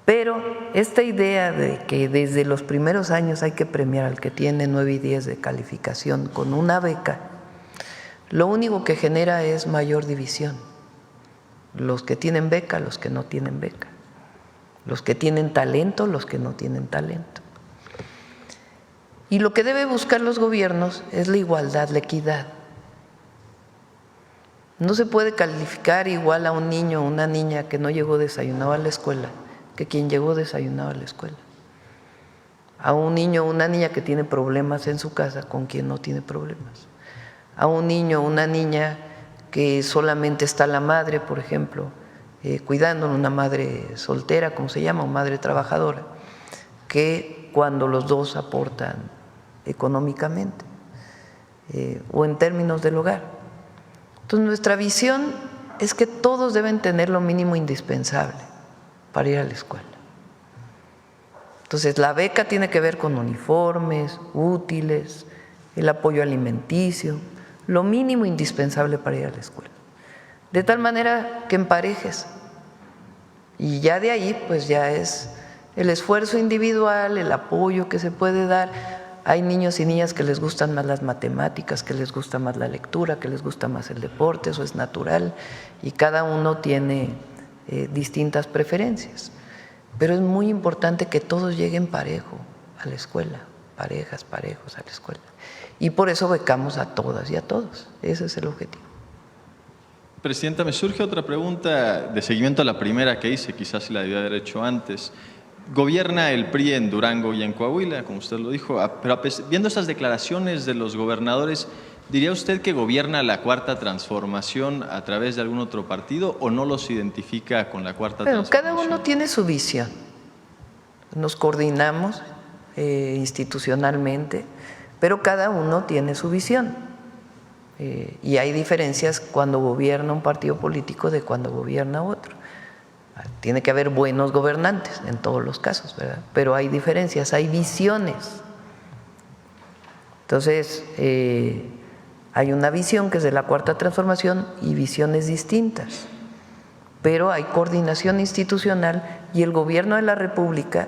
Pero esta idea de que desde los primeros años hay que premiar al que tiene 9 y 10 de calificación con una beca, lo único que genera es mayor división. Los que tienen beca, los que no tienen beca. Los que tienen talento, los que no tienen talento. Y lo que deben buscar los gobiernos es la igualdad, la equidad. No se puede calificar igual a un niño o una niña que no llegó desayunado a la escuela que quien llegó desayunado a la escuela. A un niño o una niña que tiene problemas en su casa con quien no tiene problemas. A un niño o una niña que solamente está la madre, por ejemplo, cuidando, una madre soltera, como se llama, o madre trabajadora, que cuando los dos aportan económicamente o en términos del hogar. Entonces nuestra visión es que todos deben tener lo mínimo indispensable para ir a la escuela. Entonces la beca tiene que ver con uniformes, útiles, el apoyo alimenticio, lo mínimo indispensable para ir a la escuela. De tal manera que emparejes, y ya de ahí pues ya es el esfuerzo individual, el apoyo que se puede dar. Hay niños y niñas que les gustan más las matemáticas, que les gusta más la lectura, que les gusta más el deporte, eso es natural, y cada uno tiene distintas preferencias. Pero es muy importante que todos lleguen parejo a la escuela, parejos a la escuela. Y por eso becamos a todas y a todos, ese es el objetivo. Presidenta, me surge otra pregunta de seguimiento a la primera que hice, quizás si la debía haber hecho antes. Gobierna el PRI en Durango y en Coahuila, como usted lo dijo, pero viendo estas declaraciones de los gobernadores, ¿diría usted que gobierna la Cuarta Transformación a través de algún otro partido o no los identifica con la Cuarta Transformación? Cada uno tiene su visión. Nos coordinamos institucionalmente, pero cada uno tiene su visión. Y hay diferencias cuando gobierna un partido político de cuando gobierna otro. Tiene que haber buenos gobernantes en todos los casos, ¿verdad? Pero hay diferencias, hay visiones. Entonces, hay una visión que es de la Cuarta Transformación y visiones distintas, pero hay coordinación institucional y el gobierno de la República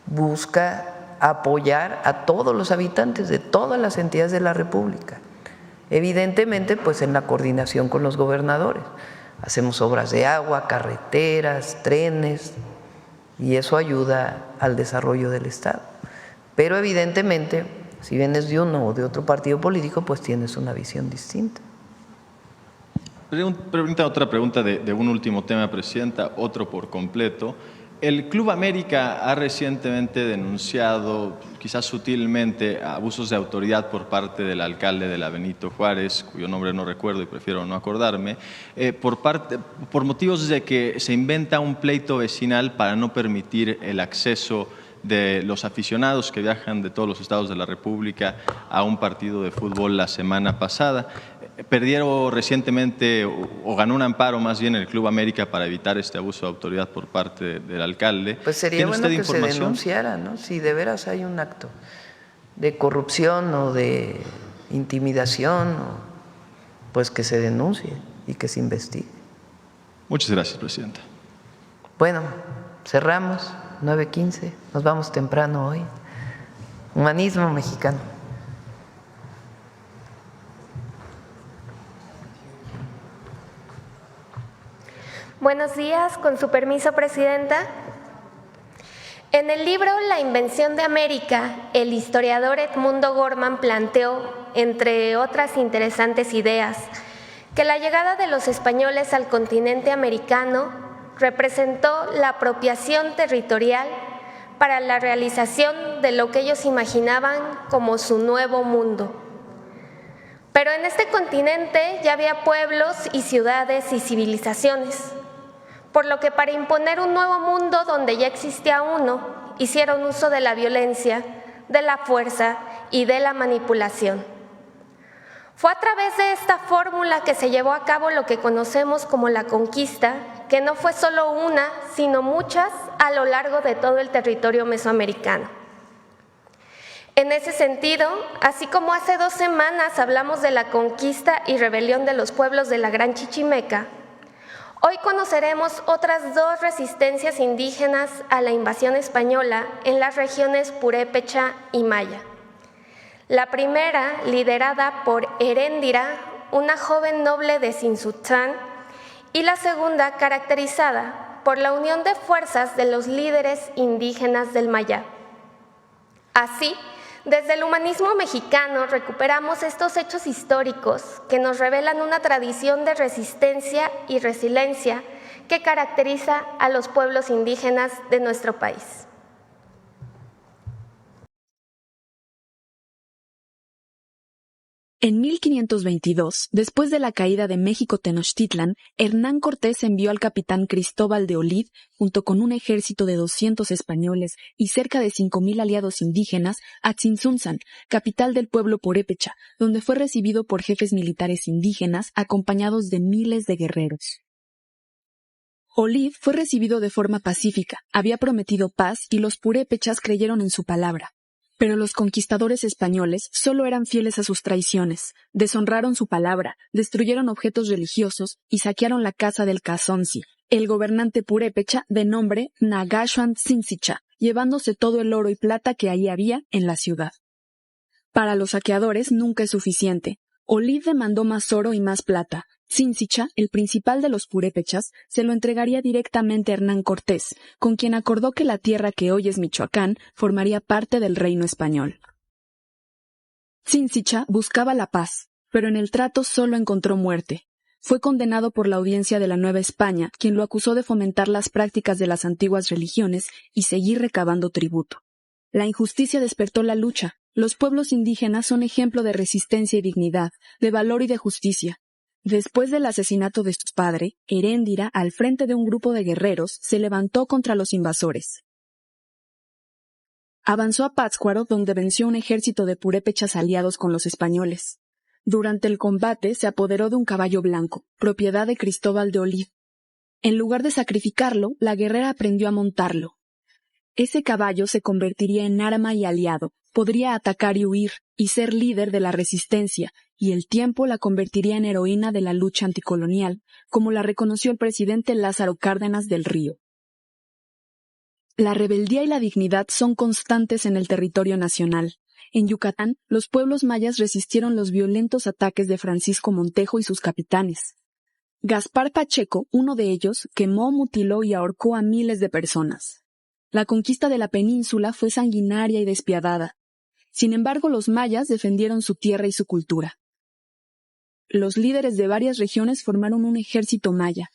busca apoyar a todos los habitantes de todas las entidades de la República. Evidentemente, pues en la coordinación con los gobernadores. Hacemos obras de agua, carreteras, trenes, y eso ayuda al desarrollo del Estado. Pero evidentemente, si vienes de uno o de otro partido político, pues tienes una visión distinta. Otra pregunta de un último tema, Presidenta, otro por completo. El Club América ha recientemente denunciado, quizás sutilmente, abusos de autoridad por parte del alcalde de la Benito Juárez, cuyo nombre no recuerdo y prefiero no acordarme, por motivos de que se inventa un pleito vecinal para no permitir el acceso de los aficionados que viajan de todos los estados de la República a un partido de fútbol la semana pasada. Perdieron recientemente, o ganó un amparo más bien el Club América para evitar este abuso de autoridad por parte del alcalde. Pues sería bueno que se denunciara, ¿no? Si de veras hay un acto de corrupción o de intimidación, pues que se denuncie y que se investigue. Muchas gracias, Presidenta. Bueno, cerramos, 9:15, nos vamos temprano hoy. Humanismo mexicano. Buenos días, con su permiso, Presidenta. En el libro La invención de América, el historiador Edmundo Gorman planteó, entre otras interesantes ideas, que la llegada de los españoles al continente americano representó la apropiación territorial para la realización de lo que ellos imaginaban como su nuevo mundo. Pero en este continente ya había pueblos y ciudades y civilizaciones, por lo que para imponer un nuevo mundo donde ya existía uno, hicieron uso de la violencia, de la fuerza y de la manipulación. Fue a través de esta fórmula que se llevó a cabo lo que conocemos como la conquista, que no fue solo una, sino muchas a lo largo de todo el territorio mesoamericano. En ese sentido, así como hace 2 semanas hablamos de la conquista y rebelión de los pueblos de la Gran Chichimeca, hoy conoceremos otras 2 resistencias indígenas a la invasión española en las regiones purépecha y maya. La primera, liderada por Heréndira, una joven noble de Tzintzuntzan, y la segunda, caracterizada por la unión de fuerzas de los líderes indígenas del Maya. Así, desde el humanismo mexicano recuperamos estos hechos históricos que nos revelan una tradición de resistencia y resiliencia que caracteriza a los pueblos indígenas de nuestro país. En 1522, después de la caída de México Tenochtitlan, Hernán Cortés envió al capitán Cristóbal de Olid, junto con un ejército de 200 españoles y cerca de 5,000 aliados indígenas, a Tzintzuntzan, capital del pueblo purépecha, donde fue recibido por jefes militares indígenas acompañados de miles de guerreros. Olid fue recibido de forma pacífica, había prometido paz y los purépechas creyeron en su palabra. Pero los conquistadores españoles solo eran fieles a sus traiciones, deshonraron su palabra, destruyeron objetos religiosos y saquearon la casa del Cazonci, el gobernante purépecha de nombre Nagashuan Tzintzitza, llevándose todo el oro y plata que allí había en la ciudad. Para los saqueadores nunca es suficiente. Olid demandó más oro y más plata. Tzintzitza, el principal de los purépechas, se lo entregaría directamente a Hernán Cortés, con quien acordó que la tierra que hoy es Michoacán formaría parte del reino español. Tzintzitza buscaba la paz, pero en el trato solo encontró muerte. Fue condenado por la Audiencia de la Nueva España, quien lo acusó de fomentar las prácticas de las antiguas religiones y seguir recabando tributo. La injusticia despertó la lucha. Los pueblos indígenas son ejemplo de resistencia y dignidad, de valor y de justicia. Después del asesinato de su padre, Heréndira, al frente de un grupo de guerreros, se levantó contra los invasores. Avanzó a Pátzcuaro, donde venció un ejército de purépechas aliados con los españoles. Durante el combate se apoderó de un caballo blanco, propiedad de Cristóbal de Olid. En lugar de sacrificarlo, la guerrera aprendió a montarlo. Ese caballo se convertiría en arma y aliado, podría atacar y huir, y ser líder de la resistencia, y el tiempo la convertiría en heroína de la lucha anticolonial, como la reconoció el presidente Lázaro Cárdenas del Río. La rebeldía y la dignidad son constantes en el territorio nacional. En Yucatán, los pueblos mayas resistieron los violentos ataques de Francisco Montejo y sus capitanes. Gaspar Pacheco, uno de ellos, quemó, mutiló y ahorcó a miles de personas. La conquista de la península fue sanguinaria y despiadada. Sin embargo, los mayas defendieron su tierra y su cultura. Los líderes de varias regiones formaron un ejército maya.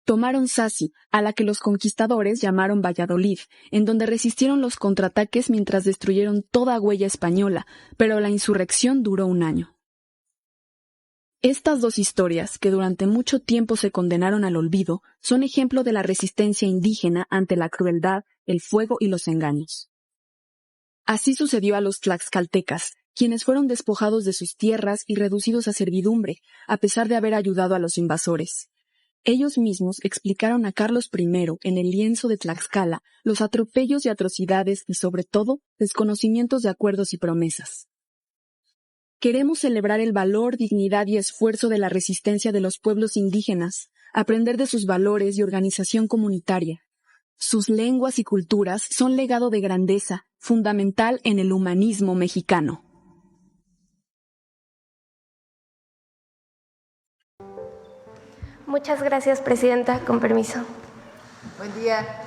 Tomaron Sasi, a la que los conquistadores llamaron Valladolid, en donde resistieron los contraataques mientras destruyeron toda huella española, pero la insurrección duró 1 año. Estas 2 historias, que durante mucho tiempo se condenaron al olvido, son ejemplo de la resistencia indígena ante la crueldad, el fuego y los engaños. Así sucedió a los tlaxcaltecas, quienes fueron despojados de sus tierras y reducidos a servidumbre, a pesar de haber ayudado a los invasores. Ellos mismos explicaron a Carlos I en el lienzo de Tlaxcala los atropellos y atrocidades y, sobre todo, desconocimientos de acuerdos y promesas. Queremos celebrar el valor, dignidad y esfuerzo de la resistencia de los pueblos indígenas, aprender de sus valores y organización comunitaria. Sus lenguas y culturas son legado de grandeza, fundamental en el humanismo mexicano. Muchas gracias, Presidenta. Con permiso. Buen día.